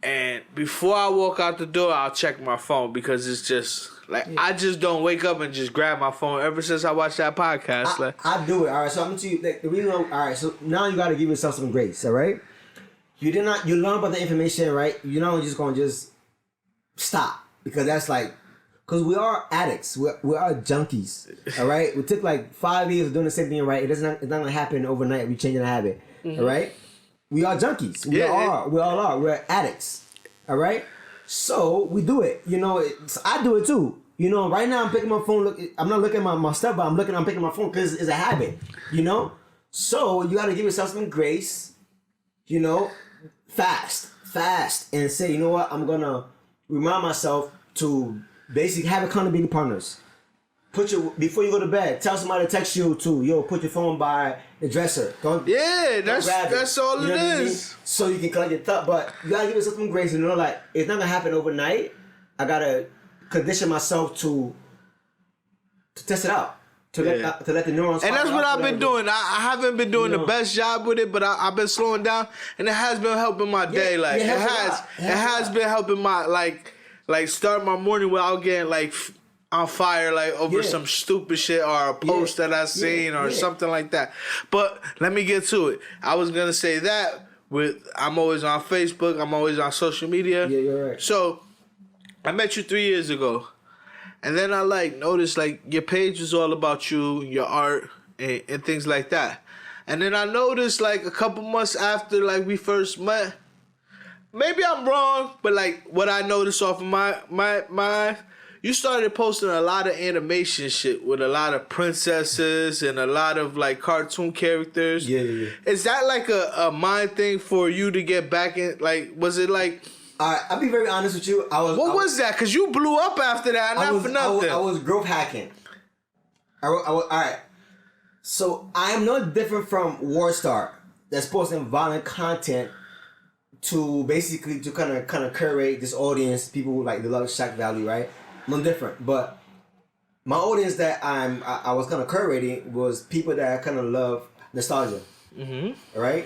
and before I walk out the door, I'll check my phone because it's just... Like, I just don't wake up and just grab my phone ever since I watched that podcast. I do it. All right, so I'm going to tell you, like, the reason, all right, so now you got to give yourself some grace, all right? You learn about the information, right? You're not just going to just stop because that's like, because we are addicts. We are junkies, all right? We took like 5 years of doing the same thing, right? It's not going to happen overnight. We changing a habit, all right? We are junkies. We all are. We're addicts, all right? So we do it. You know, I do it too. You know, right now I'm picking my phone. Look, I'm not looking at my stuff, but I'm picking my phone because it's a habit. You know, so you got to give yourself some grace. You know, fast, and say, you know what? I'm gonna remind myself to basically have accountability partners. Before you go to bed, tell somebody to text you to, yo, put your phone by the dresser. That's all it is. I mean? So you can collect your thought, but you gotta give yourself some grace. You know, like, it's not gonna happen overnight. I gotta condition myself to test it out, to let the neurons. And that's what I've been doing. I haven't been doing the best job with it, but I've been slowing down, and it has been helping my day. Like, it has been helping my like start my morning without getting like on fire, like over some stupid shit or a post that I seen or something like that. But let me get to it. I was gonna say that I'm always on Facebook, I'm always on social media. Yeah, you're right. So I met you 3 years ago, and then I noticed your page is all about you, your art, and things like that. And then I noticed a couple months after we first met, maybe I'm wrong, but what I noticed off of my you started posting a lot of animation shit with a lot of princesses and a lot of cartoon characters. Yeah. Is that a mind thing for you to get back in? Was it I'll be very honest with you. What was that? Because you blew up after that, not for nothing. I was growth hacking. All right. So I am no different from Warstar that's posting violent content to basically to kind of curate this audience, people who the love shock value, right? No different, but my audience that I was kind of curating was people that kind of love nostalgia, right?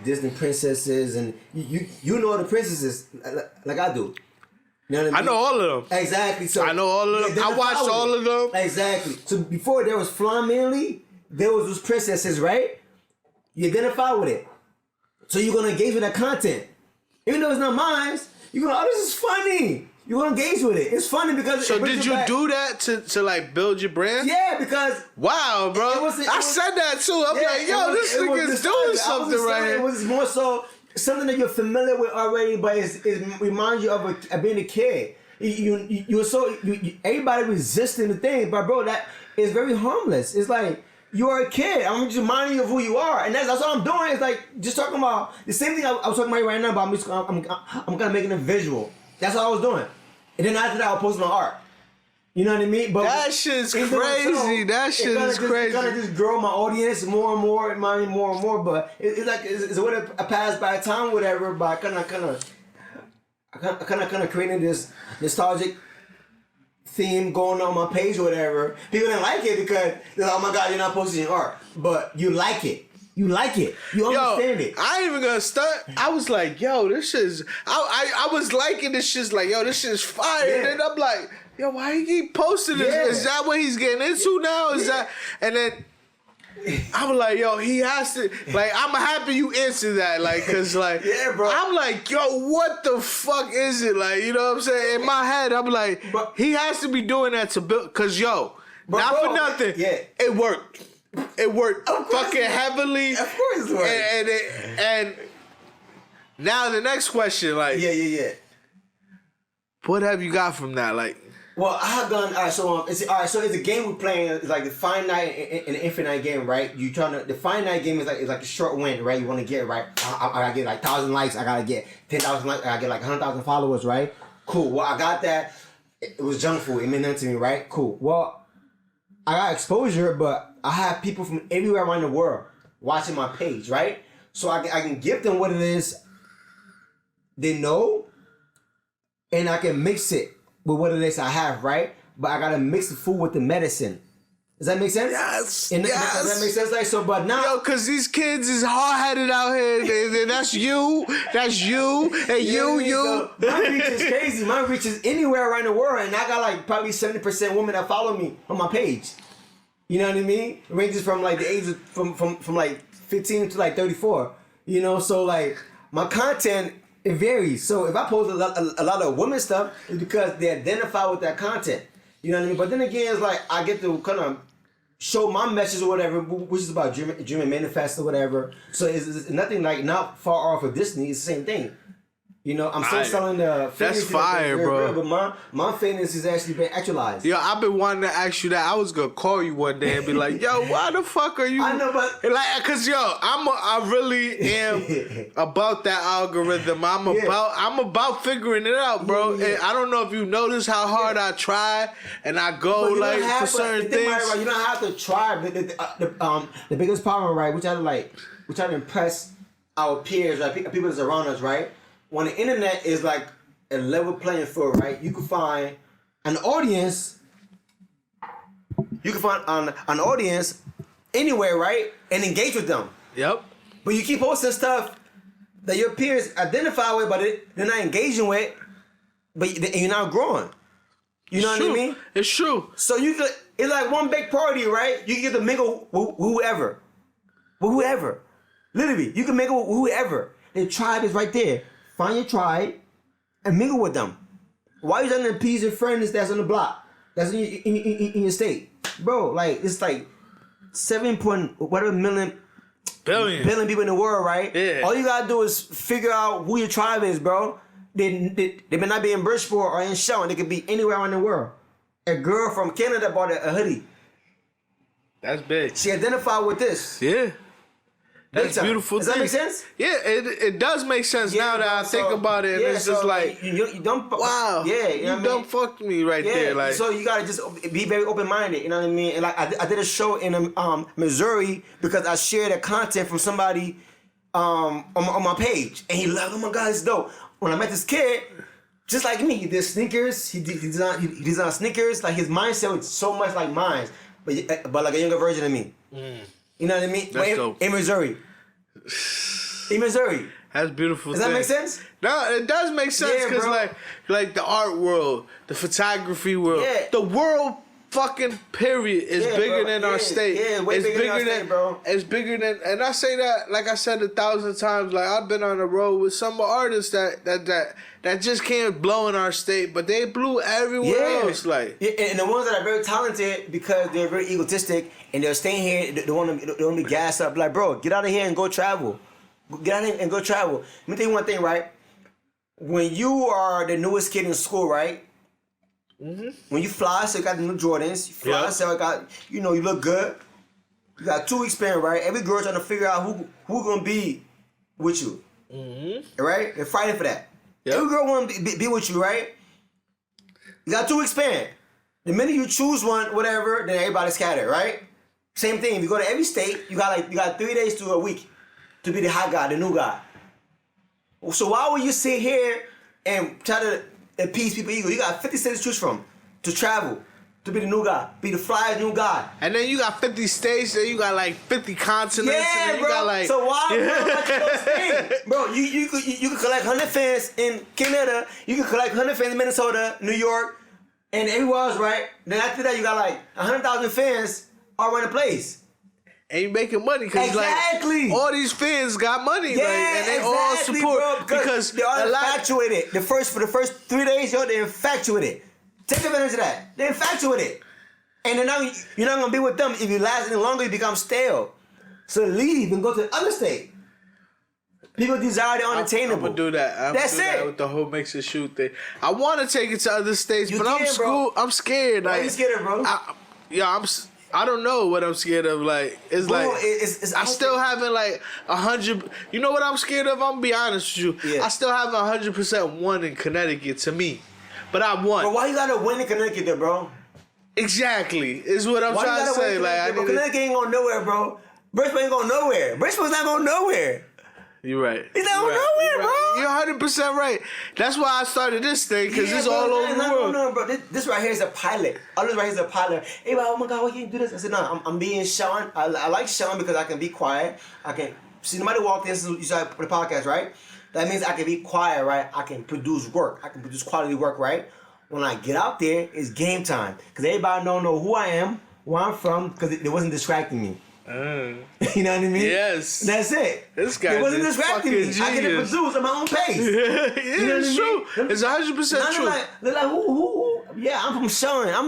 Disney princesses, and you know the princesses like I do. You know what I mean? I know all of them. Exactly. So I know all of them. I watched all of them. Exactly. So before there was Flahn mainly, there was those princesses, right? You identify with it, so you're gonna engage with that content, even though it's not mine. You're gonna, this is funny. You want to engage with it. It's funny because... So did you do that to build your brand? Yeah, because... Wow, bro. I said that too. I'm this nigga's doing something right here. It was more so something that you're familiar with already, but it reminds you of being a kid. Everybody resisting the thing, but bro, that is very harmless. It's you're a kid. I'm just reminding you of who you are, and that's what I'm doing. It's just talking about the same thing I was talking about right now, but I'm kind of making a visual. That's what I was doing. And then after that, I was posting my art. You know what I mean? But that shit's crazy. That shit is crazy. It's gonna just grow my audience more and more, and more and more. But it's a way to pass by time, whatever. By kind of creating this nostalgic theme going on my page or whatever. People didn't like it because they're like, oh my God, you're not posting your art. But you like it. You like it. You understand it. I ain't even gonna stunt. I was like, yo, this shit's... I was liking this shit. Yo, this shit's fire. Yeah. And then I'm like, yo, why he keep posting this? Yeah. Is that what he's getting into now? Is that... And then I was like, yo, he has to... I'm happy you answered that. Cause yeah, bro. I'm like, yo, what the fuck is it? You know what I'm saying? In my head, I'm like, he has to be doing that to build... Cause, yo, for nothing, it worked. It worked fucking heavily. Of course it worked. And now the next question, Yeah. what have you got from that? Well, I have gone. All right, so it's all right. So it's a game we're playing. It's like the finite and the infinite game, right? You trying to the finite game is like a short win, right? You want to get right. I gotta get like 1,000 likes. I gotta get 10,000 likes. I gotta get like 100,000 followers, right? Cool. Well, I got that. It was junk food. It meant nothing to me, right? Cool. Well, I got exposure, but I have people from everywhere around the world watching my page, right? So I can give them what it is they know, and I can mix it with what it is I have, right? But I gotta mix the food with the medicine. Does that make sense? Yes. Does that make sense? Like so, but now, Yo, cause these kids is hard-headed out here. That's you, and you. So my reach is crazy. My reach is anywhere around the world, and I got like probably 70% women that follow me on my page. You know what I mean? It ranges from like the age of from like 15 to like 34. You know, so like my content. It varies. So if I post a lot of women stuff, it's because they identify with that content. You know what I mean? But then again, it's like I get to kind of show my message or whatever, which is about dream and manifest or whatever. So it's nothing like not far off of Disney. It's the same thing. You know, I'm still selling the fitness. That's fire, bro. Real, but my fitness has actually been actualized. Yo, I've been wanting to ask you that. I was gonna call you one day and be like, "Yo, why the fuck are you?" I know, but like, cause yo, I really am about that algorithm. I'm about figuring it out, bro. Yeah. And I don't know if you notice how hard I try and I go like for certain things. Right, you don't have to try. The biggest problem, right? Which I to impress our peers, right? People that's around us, right? When the internet is like a level playing field, right? You can find an audience. You can find an audience anywhere, right? And engage with them. Yep. But you keep posting stuff that your peers identify with, but they're not engaging with, but you're not growing. You know what I mean? It's true. So it's like one big party, right? You can get to mingle with whoever. With whoever. Literally, you can mingle with whoever. The tribe is right there. Find your tribe and mingle with them. Why are you trying to appease your friends that's on the block? That's in your state? Bro, like, it's like 7 billion people in the world, right? Yeah. All you gotta do is figure out who your tribe is, bro. They may not be in Bridgeport or in Shelton. They could be anywhere around the world. A girl from Canada bought a hoodie. That's big. She identified with this. Yeah. That's beautiful. Does that make sense? Yeah, it does make sense now that I think about it. And it's just like, you don't. Wow. Yeah, you don't fuck me right there. Like, so you gotta just be very open minded. You know what I mean? And like I did a show in Missouri because I shared a content from somebody on my page, and he loved. Oh my God, it's dope. When I met this kid, just like me, he did sneakers. He designed sneakers. Like his mindset was so much like mine, but like a younger version of me. You know what I mean? That's dope. In Missouri. In Missouri. That's beautiful. Does that make sense? No, it does make sense because like the art world, the photography world, the world fucking period is bigger than our state. Yeah, way it's bigger than our state, bro. It's bigger than, and I say that like I said 1,000 times. Like I've been on the road with some artists that just can't blow in our state, but they blew everywhere else. Like and the ones that are very talented because they're very egotistic and they're staying here. They want to be gassed up. Like, bro, get out of here and go travel. Get out of here and go travel. Let me tell you one thing, right? When you are the newest kid in school, right? Mm-hmm. When you fly, so you got the new Jordans. You fly, so you look good. You got 2 weeks span, right? Every girl trying to figure out who gonna be with you, right? They're fighting for that. Yep. Every girl want to be with you, right? You got 2 weeks span. The minute you choose one, whatever, then everybody's scattered, right? Same thing. If you go to every state, you got 3 days to a week to be the hot guy, the new guy. So why would you sit here and try to appease people ego? You got 50 states to choose from to travel, to be the new guy, be the flyest new guy. And then you got 50 states, then you got like 50 continents. Yeah, and then bro. You got like, so why those things? Bro, you could collect 100 fans in Canada, you could collect 100 fans in Minnesota, New York, and everywhere else, right? Then after that, you got like 100,000 fans all around the place. And you making money because like all these fans got money, and they all support, bro, because they're all infatuated. For the first 3 days, they're infatuated. Take advantage of that. They're infatuated, and then now you're not gonna be with them if you last any longer. You become stale. So leave and go to the other state. People desire the unattainable. I'm gonna do that. That's that it. with the whole mix and shoot thing. I want to take it to other states, You but can, bro. I'm scared. Why Like, you scared of, bro? I don't know what I'm scared of. Like, it's Bro, like I still haven't like 100. You know what I'm scared of? I'm gonna be honest with you. Yeah. I still haven't 100% won in Connecticut to me, but I won. Bro, why you gotta win in Connecticut, though, bro? Exactly, is what I'm Why trying to you gotta say. win Like, Connecticut? Connecticut ain't going nowhere, bro. Bridgeport ain't going nowhere. Bridgeport's not going nowhere. You're right. It's not going nowhere, bro. You're 100% right. That's why I started this thing, because it's all over the world. No, bro. This right here is a pilot. All this right here is a pilot. Hey, bro, oh my God, why can't you do this? I said, no, I'm being Sean. I like Sean because I can be quiet. I can see nobody walked in. You saw the podcast, right? That means I can be quiet, right? I can produce work. I can produce quality work, right? When I get out there, it's game time. Because everybody don't know who I am, where I'm from, because it wasn't distracting me. You know what I mean? Yes. That's it. This guy it wasn't is distracting me. fucking I get to genius. produce at my own pace. You know what true. I mean? It's 100% true. They're like, who? Yeah, I'm from Shelton. I'm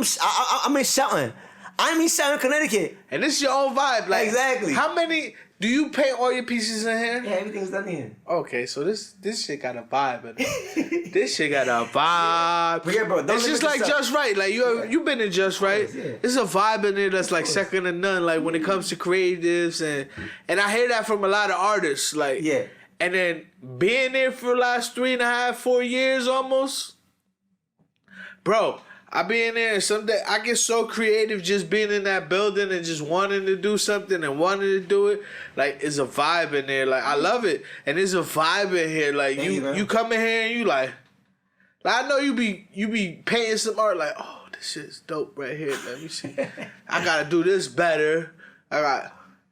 in Shelton. I'm in Shelton, Connecticut. And this is your own vibe. Like, exactly. How many... Do you paint all your pieces in here? Yeah, everything's done in. Okay, so this shit got a vibe in it. This shit got a vibe. But yeah, bro, don't it's just limit like yourself. Just Right. Like you've been in Just Right. Yeah. There's a vibe in there that's like second to none. Like when it comes to creatives and I hear that from a lot of artists. Like yeah. And then being there for the last 3.5, 4 years almost, bro. I be in there and someday I get so creative just being in that building and just wanting to do something and wanting to do it. Like, it's a vibe in there. Like, I love it. And there's a vibe in here. Like, you come in here and you like I know you be painting some art like, oh, this shit's dope right here. Let me see. I gotta do this better.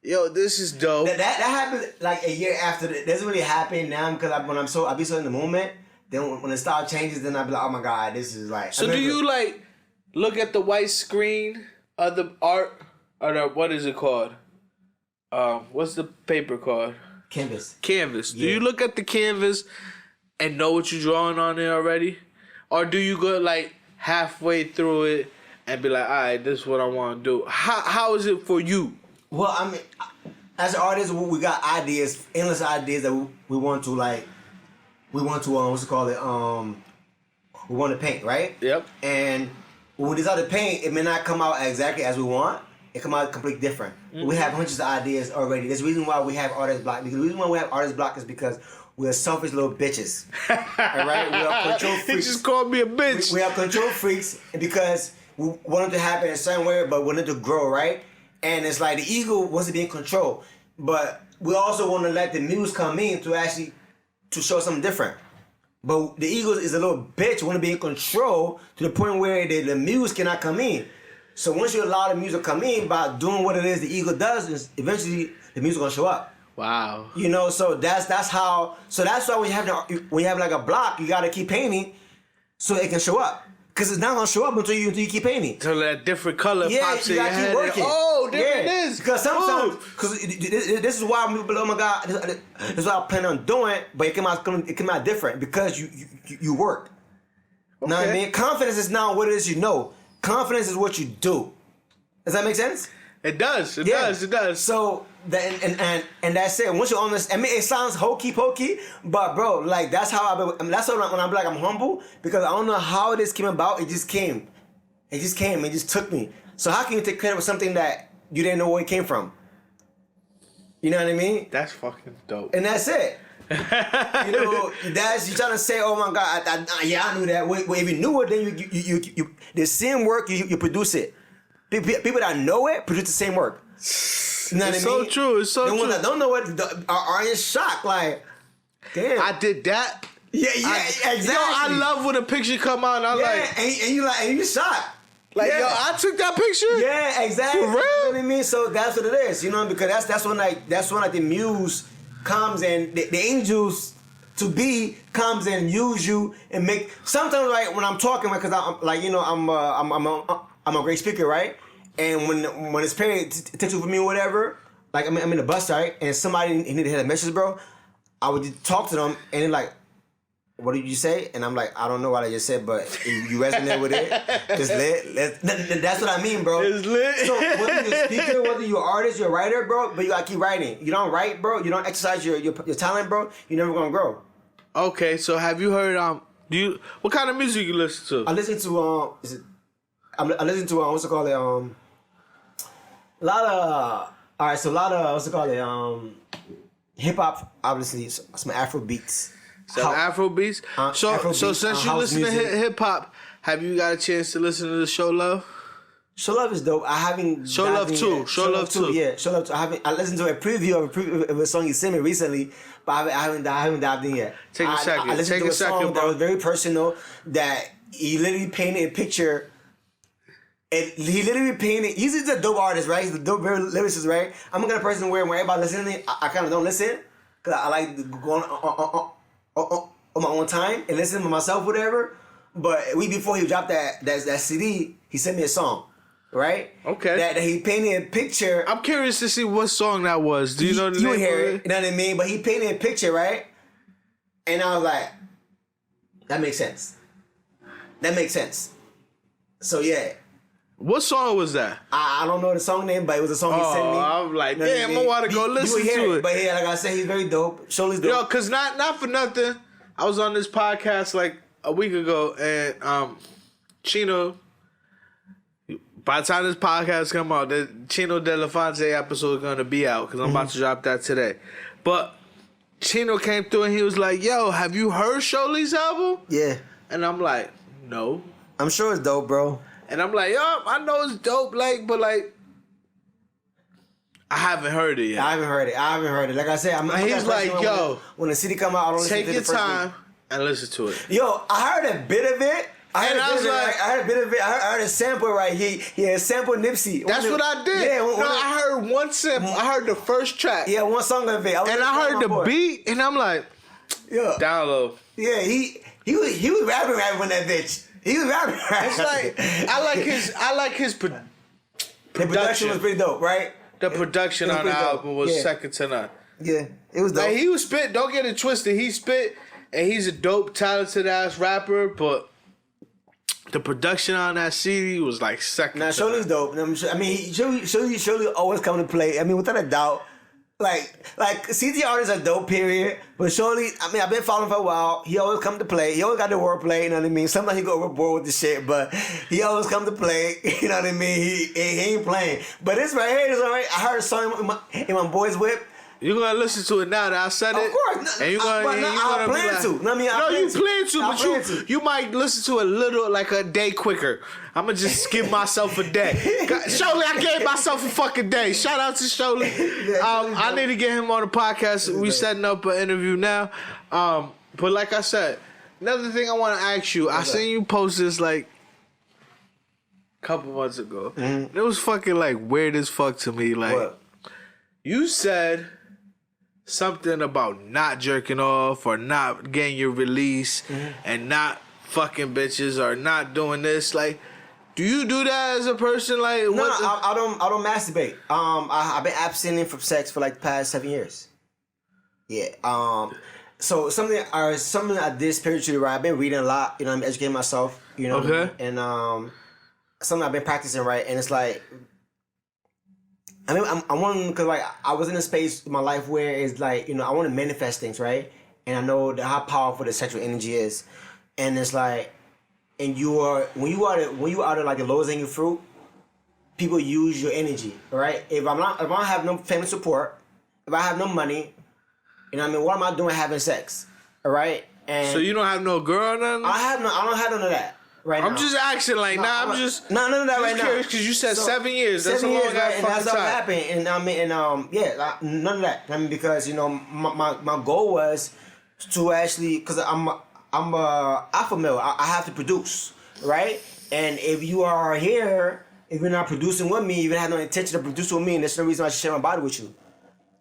This is dope. That happened like a year after. That doesn't really happen now because I be so in the moment. Then when the style changes, then I be like, oh my God, this is like. So do you like look at the white screen of the art or what is it called? What's the paper called? Canvas. Canvas. Yeah. Do you look at the canvas and know what you're drawing on there already? Or do you go like halfway through it and be like, all right, this is what I want to do? How is it for you? Well, I mean, as an artist, we got ideas, endless ideas that we want to like. We want to what's it called it? We want to paint, right? Yep. And when we decide to paint, it may not come out exactly as we want. It come out completely different. Mm-hmm. We have hundreds of ideas already. There's a reason why we have artist block. Because the reason why we have artist block is because we're selfish little bitches. All right, we are control freaks. He just called me a bitch. We are control freaks because we want it to happen in a certain way, but we want it to grow, right? And it's like the ego wants to be in control, but we also want to let the muse come in to show something different. But the ego is a little bitch, want to be in control to the point where the muse cannot come in. So once you allow the muse to come in by doing what it is the ego does, eventually the muse is gonna show up. Wow. You know, so that's how. So that's why when you have like a block, you gotta keep painting so it can show up. Cause it's not gonna show up until you keep painting. So that different color pops in you your gotta head. keep working. Oh, there it is. Because sometimes, this is why people, oh my God, this is what I plan on doing, but it came out different because you work. Okay. Know what I mean? Confidence is not what it is you know. Confidence is what you do. Does that make sense? It does. It does. So and that's it. Once you're on this, I mean, it sounds hokey pokey, but bro, like that's how that's when I'm like I'm humble because I don't know how this came about. It just came. It just took me. So how can you take credit for something that you didn't know where it came from? You know what I mean? That's fucking dope. And that's it. You trying to say, oh my God, I knew that. Well, if you knew it, then you the same work you produce it. People that know it produce the same work. You know what I mean? So true. It's so true. The ones that don't know it are in shock. Like, damn, I did that. Yeah, exactly. Yo, I love when a picture come out. And I'm like, and you shocked. Like, yo, I took that picture. Yeah, exactly. For real? You know what I mean? So that's what it is. You know, because that's when the muse comes and the angels to be comes and use you and make. Sometimes like when I'm talking, because I'm like I'm a great speaker, right? And when it's paid attention for me or whatever, like I'm in the bus, right? And somebody needed to hit a message, bro. I would just talk to them and they're like, what did you say? And I'm like, I don't know what I just said, but if you resonate with it, it's lit. That's what I mean, bro. It's lit. So whether you're a speaker, whether you're an artist, you're a writer, bro, but you gotta keep writing. You don't write, bro, you don't exercise your talent, bro, you're never gonna grow. Okay, so have you heard what kind of music you listen to? I listen to I listen to what's it called, a lot of what's it called, hip hop, obviously, some Afro beats. Some Afro beats. So since you listen to hip hop, have you got a chance to listen to the Show Love? Show Love is dope. I haven't. Show Love 2. Show Love 2. Yeah, Show Love 2. I listened to a preview of a song you sent me recently, but I haven't dived in yet. Take a second. I listened to a song that was very personal. That he literally painted a picture. He literally painted. He's a dope artist, right? He's a dope lyricist, right? I'm the kind of person where when everybody listening, I kind of don't listen because I like to go on my own time and listen to myself, whatever. But a week before he dropped that CD, he sent me a song, right? Okay. That he painted a picture. I'm curious to see what song that was. Do you know the name of it? You know what I mean? But he painted a picture, right? And I was like, that makes sense. That makes sense. So yeah. What song was that? I don't know the song name, but it was a song he sent me. I'm like, you know damn, I want to go listen to it. But yeah, like I said, he's very dope. Shirley's dope. Yo, cause not for nothing, I was on this podcast like a week ago, and Chino. By the time this podcast come out, the Chino De La Fonte episode is gonna be out because I'm about to drop that today. But Chino came through and he was like, "Yo, have you heard Shirley's album?" Yeah. And I'm like, "No." I'm sure it's dope, bro. And I'm like, "Yo, I know it's dope, like, but like, I haven't heard it yet." I haven't heard it. Like I said, he's like, "Yo, when the CD come out, I don't listen take to your the first time week. and listen to it." Yo, I heard a bit of it. I heard a bit of it. I heard a sample right. He had a sample Nipsey. That's what I did. Yeah, I heard one sample. I heard the first track. Yeah, one song of it. I heard the beat, and I'm like, yeah, download. Yeah, he was rapping on that bitch. He was rapping. It's like I like his the production was pretty dope, right? The production on the album was second to none. Yeah, it was dope. Like he was spit. Don't get it twisted. He spit, and he's a dope, talented ass rapper. But the production on that CD was like second. Now Shirley's dope. I mean, Shirley always come to play. I mean, without a doubt. Like CT artists are dope, period. But Shirley, I mean, I've been following for a while. He always come to play. He always got the wordplay, you know what I mean? Sometimes he go overboard with the shit, but he always come to play, you know what I mean? He ain't playing. But this right here is alright. I heard a song in my boy's whip. You're gonna listen to it now that I said it? Of course. And you're gonna plan to. You plan to, but you might listen to it a little, like a day quicker. I'm gonna just give myself a day. Shirley, I gave myself a fucking day. Shout out to Shirley. I need to get him on the podcast. We setting up an interview now. But like I said, another thing I want to ask you. I seen you post this like a couple months ago. Mm-hmm. It was fucking like weird as fuck to me. Like what? You said something about not jerking off or not getting your release and not fucking bitches or not doing this. Like, do you do that as a person? Like, no, I don't masturbate. I've been abstaining from sex for like the past 7 years. Yeah. So something I did spiritually, right? I've been reading a lot. You know, I'm educating myself. You know, okay. And something I've been practicing, right? And it's like, I mean, I want, because like I was in a space in my life where it's like, you know, I want to manifest things, right? And I know how powerful the sexual energy is, and it's like, and when you are the like the lowest hanging fruit, people use your energy, right? If I don't have no family support, if I have no money, you know what I mean, what am I doing having sex, all right? And so you don't have no girl or nothing? I don't have none of that. Right I'm now. just asking, like, none of that right now. Because you said 7 years. That's 7 a long years, right? And that's time. what happened. And I mean, none of that. I mean, because you know, my goal was to actually, because I'm a alpha male. I have to produce, right? And if you are here, if you're not producing with me, you have no intention to produce with me, and that's the reason I should share my body with you.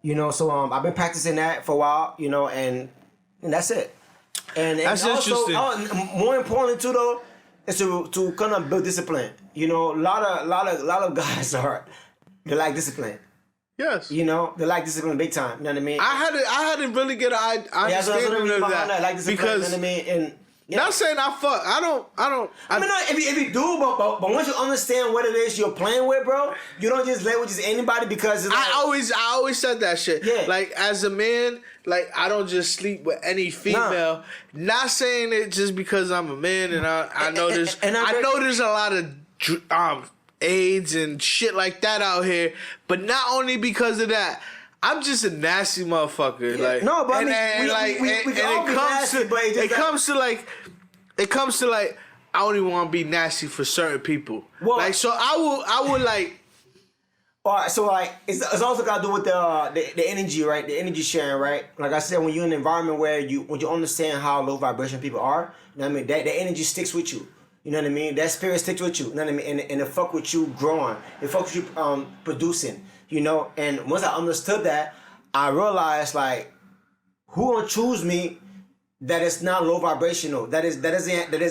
You know, so I've been practicing that for a while. You know, and that's it. And that's also, interesting. More importantly too, though. It's to kind of build discipline. You know, a lot of guys they like discipline. Yes. You know, they like discipline big time. You know what I mean? I had to really get an understanding of that. Like discipline, because, you know what I mean? And yeah. Not saying I fuck. I don't. I mean, no, if you do, but once you understand what it is you're playing with, bro, you don't just lay with just anybody because it's like, I always said that shit. Yeah. Like, as a man, like, I don't just sleep with any female. Nah. Not saying it just because I'm a man and I know there's a lot of AIDS and shit like that out here, but not only because of that. I'm just a nasty motherfucker. Yeah. Like, no, but it comes to like I don't even want to be nasty for certain people. Well, like, so I would like. All right, so like it's also got to do with the energy, right? The energy sharing, right? Like I said, when you're in an environment when you understand how low vibration people are, you know what I mean? That energy sticks with you. You know what I mean? That spirit sticks with you. You know what I mean? And it fuck with you growing. It fuck with you producing. You know, and once I understood that, I realized like, who gonna choose me that is not low vibrational, that is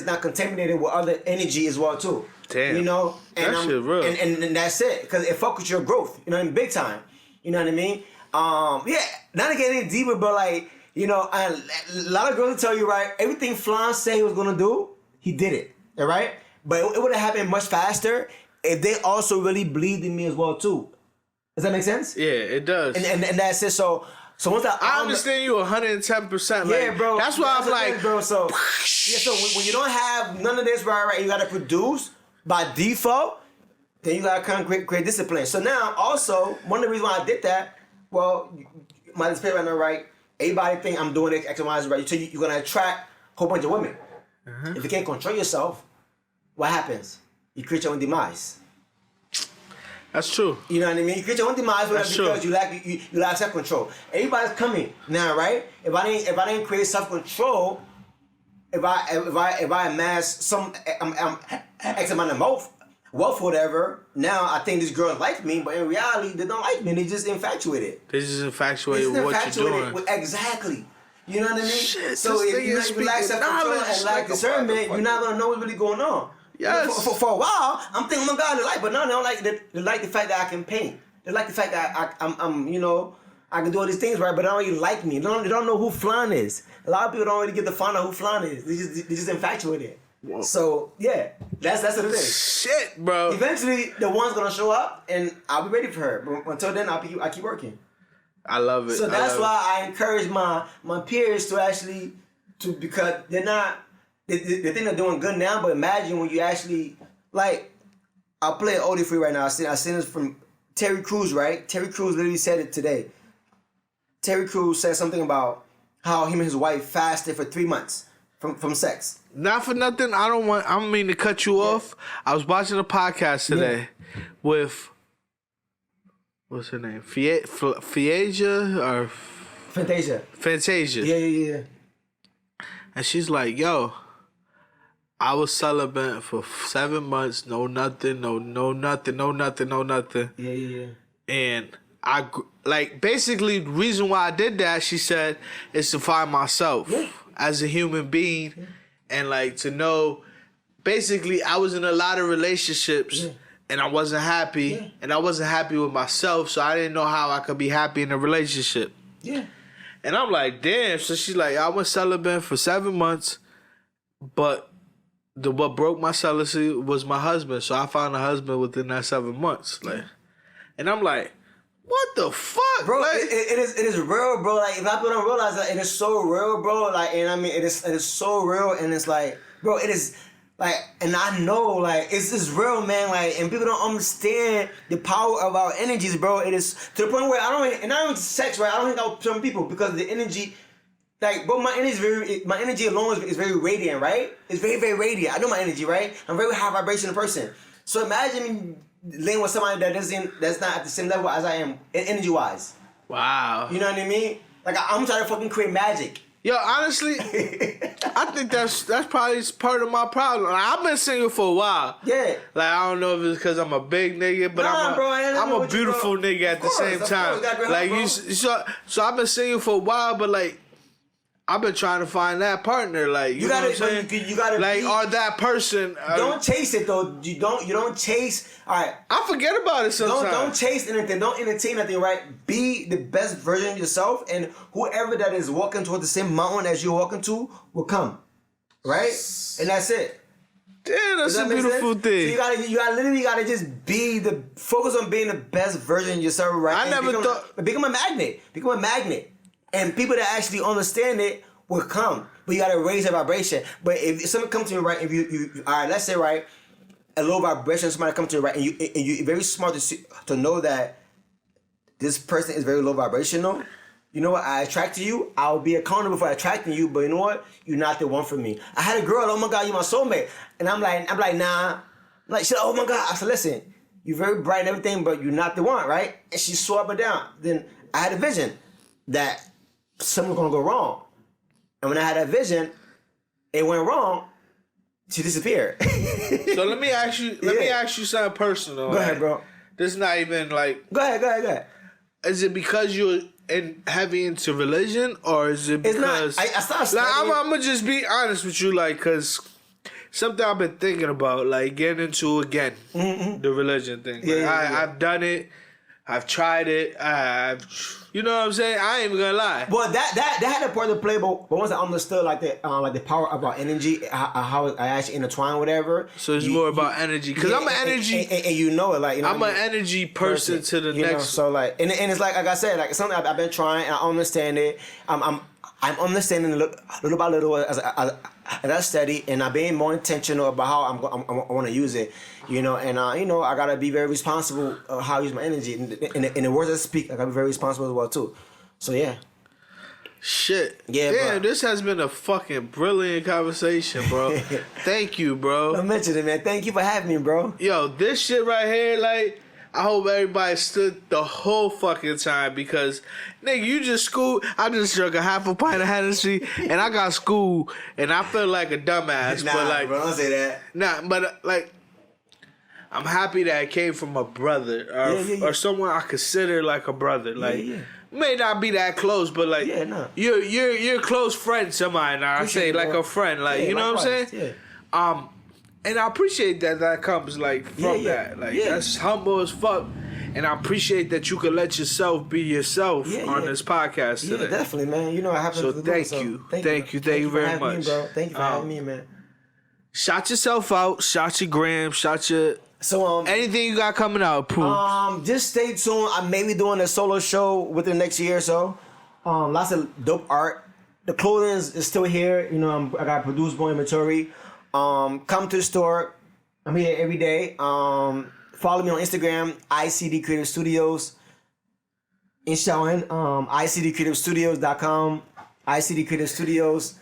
not contaminated with other energy as well too. Damn. You know, and that shit real. And that's it, because it fuck with your growth. You know what I mean? Big time. You know what I mean? Yeah. Not to get any deeper, but like, you know, a lot of girls will tell you, right? Everything Flahn said he was gonna do, he did it. All right, but it would have happened much faster if they also really believed in me as well too. Does that make sense? Yeah, it does. And that's it. So once I understand you 110%. Yeah, like, bro. That's why I'm like, bro. So yeah, so when you don't have none of this, right, you gotta produce by default. Then you gotta kind of create discipline. So now, also one of the reasons why I did that, well, my display right now, right? Everybody think I'm doing X and Y, right? So you're gonna attract a whole bunch of women. Uh-huh. If you can't control yourself, what happens? You create your own demise. That's true. You know what I mean? You create your own demise because you lack self-control. Everybody's coming now, right? If I didn't create self-control, if I amass some X amount of wealth, whatever, now I think these girls like me, but in reality they don't like me. They just infatuated. They just infatuated with what you're doing. Exactly. You know what I mean? Shit, so if you lack self-control and lack discernment, you're not gonna know what's really going on. Yes. For a while, I'm thinking, oh my God, they like, but no, they don't like they like the fact that I can paint. They like the fact that I'm you know, I can do all these things, right? But they don't really like me. They don't know who Flahn is. A lot of people don't really get to find out who Flahn is. They just infatuated. Whoa. So yeah, that's what it is. Shit, bro. Eventually, the one's gonna show up, and I'll be ready for her. But until then, I keep working. I love it. So that's why I encourage my peers to because they're not. They think they're doing good now, but imagine when you actually, like, I'll play an oldie for you right now. I seen this from Terry Crews, right? Terry Crews literally said it today. Terry Crews said something about how him and his wife fasted for 3 months from sex. Not for nothing. I don't mean to cut you off. I was watching a podcast today with, what's her name? Fantasia. Yeah. And she's like, yo, I was celibate for 7 months, no nothing. Yeah. And I, like, basically the reason why I did that, she said, is to find myself as a human being and, like, to know, basically I was in a lot of relationships and I wasn't happy and I wasn't happy with myself, so I didn't know how I could be happy in a relationship. Yeah. And I'm like, damn. So she's like, I went celibate for 7 months, but what broke my celibacy was my husband. So I found a husband within that 7 months. Like, and I'm like, what the fuck, bro? Like, it is real, bro. Like, if people don't realize that, it is so real, bro. Like, and I mean, it is so real, and it's like, bro, it is. Like, and I know, like, it's just real, man. Like, and people don't understand the power of our energies, bro. It is to the point where and not even sex, right? I don't hang out with some people because the energy, like, bro, my energy alone is very radiant, right? It's very, very radiant. I know my energy, right? I'm a very high vibrational person. So imagine me laying with somebody that's not at the same level as I am, energy wise. Wow. You know what I mean? Like, I'm trying to fucking create magic. Yo, honestly, I think that's probably part of my problem. Like, I've been single for a while. Yeah. Like, I don't know if it's because I'm a big nigga, but I'm a beautiful nigga at the same time. Like, so I've been single for a while, but like, I've been trying to find that partner. Like you know what I'm saying? You gotta like, or that person. Don't chase it though. You don't chase. All right. I forget about it sometimes. Don't chase anything. Don't entertain nothing. Right. Be the best version of yourself, and whoever that is walking toward the same mountain as you're walking to will come. Right. And that's it. Damn, that's a beautiful thing. So you gotta just focus on being the best version of yourself, right? I never thought. Become a magnet. Become a magnet. And people that actually understand it will come. But you gotta raise the vibration. But if someone comes to you, right, if you all right, let's say, right, a low vibration, somebody comes to you, right, and you're very smart to know that this person is very low vibrational. You know what? I attract to you. I'll be accountable for attracting you, but you know what? You're not the one for me. I had a girl. Oh my God, you're my soulmate. And I'm like, nah. I'm like, she said, oh my God. I said, listen, you're very bright and everything, but you're not the one, right? And she swore up and down. Then I had a vision that something was gonna go wrong. And when I had that vision, it went wrong. She disappeared. So let me ask you something personal. Go ahead, bro. This is not even like. Go ahead. Is it because you're heavy into religion, or is it because I started studying. Like, I'm gonna just be honest with you, like, cause something I've been thinking about, like, getting into again, the religion thing. Like, I've done it, I've tried it, you know what I'm saying? I ain't even gonna lie. Well, that had a part to play, but once I understood like the power about energy, how I actually intertwine whatever. So it's more about energy, cause I'm an energy, and you know it, like, you know, I'm an energy person to the next. Know, so like, and it's like I said, like, something I've been trying, and I understand it. I'm understanding little by little as I study, and I'm being more intentional about how I want to use it, you know. And you know, I gotta be very responsible of how I use my energy. In the words I speak, I gotta be very responsible as well too. So yeah. Shit. Yeah. Damn, this has been a fucking brilliant conversation, bro. Thank you, bro. Don't mention it, man. Thank you for having me, bro. Yo, this shit right here, like, I hope everybody stood the whole fucking time, because, nigga, you just schooled. I just drank a half a pint of Hennessy, and I got schooled, and I feel like a dumbass. Nah, but like, bro, don't say that. Nah, but like, I'm happy that it came from a brother or someone I consider like a brother. Like, may not be that close, but like, you're a close friend to mine. Now I say like a friend, like, you know what I'm saying? Yeah. And I appreciate that comes like from that. Like, that's humble as fuck. And I appreciate that you can let yourself be yourself on this podcast today. Yeah, definitely, man. You know I have to do thank you. Thank you very much. Me, bro. Thank you for having me, man. Shout yourself out. Shout your gram. Shout your anything you got coming out, Pooh. Just stay tuned. I may be doing a solo show within the next year or so. Lots of dope art. The clothing is still here. You know, I got produced more inventory. Come to the store. I'm here every day. Follow me on Instagram, ICD Creative Studios. In Shaolin, ICDCreativeStudios.com, ICD Creative Studios.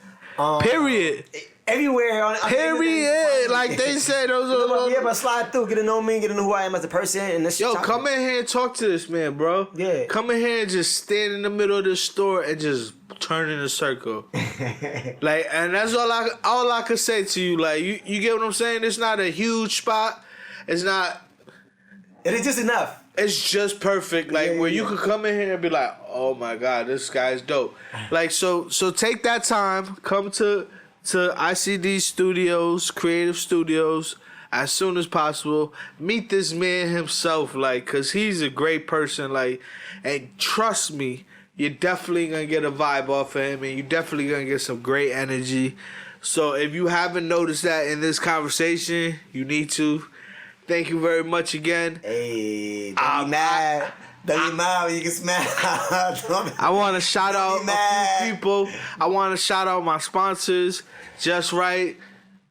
Period. Everywhere. Period. Like they said, those are. Yeah, but slide through, get to know me, get to know who I am as a person, and this. Yo, come in here and talk to this man, bro. Yeah. Come in here and just stand in the middle of the store and just turn in a circle. Like, and that's all I could say to you. Like, you get what I'm saying? It's not a huge spot. It's not. It is just enough. It's just perfect. Like, where you could come in here and be like, oh my God, this guy's dope. Like, so take that time, come to ICD Studios, Creative Studios, as soon as possible. Meet this man himself, like, cause he's a great person, like, and trust me, you're definitely gonna get a vibe off of him, and you're definitely gonna get some great energy. So if you haven't noticed that in this conversation, you need to. Thank you very much again. Hey, don't be mad. Don't be mad when you get smacked. I want to shout out a few people. I want to shout out my sponsors, Just Right,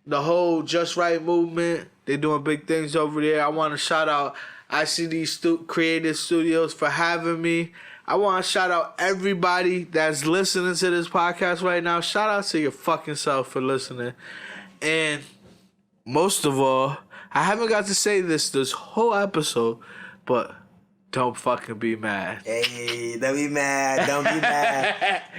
the whole Just Right movement. They're doing big things over there. I want to shout out ICD Creative Studios for having me. I want to shout out everybody that's listening to this podcast right now. Shout out to your fucking self for listening. And most of all, I haven't got to say this whole episode, but don't fucking be mad. Hey, don't be mad. Don't be mad.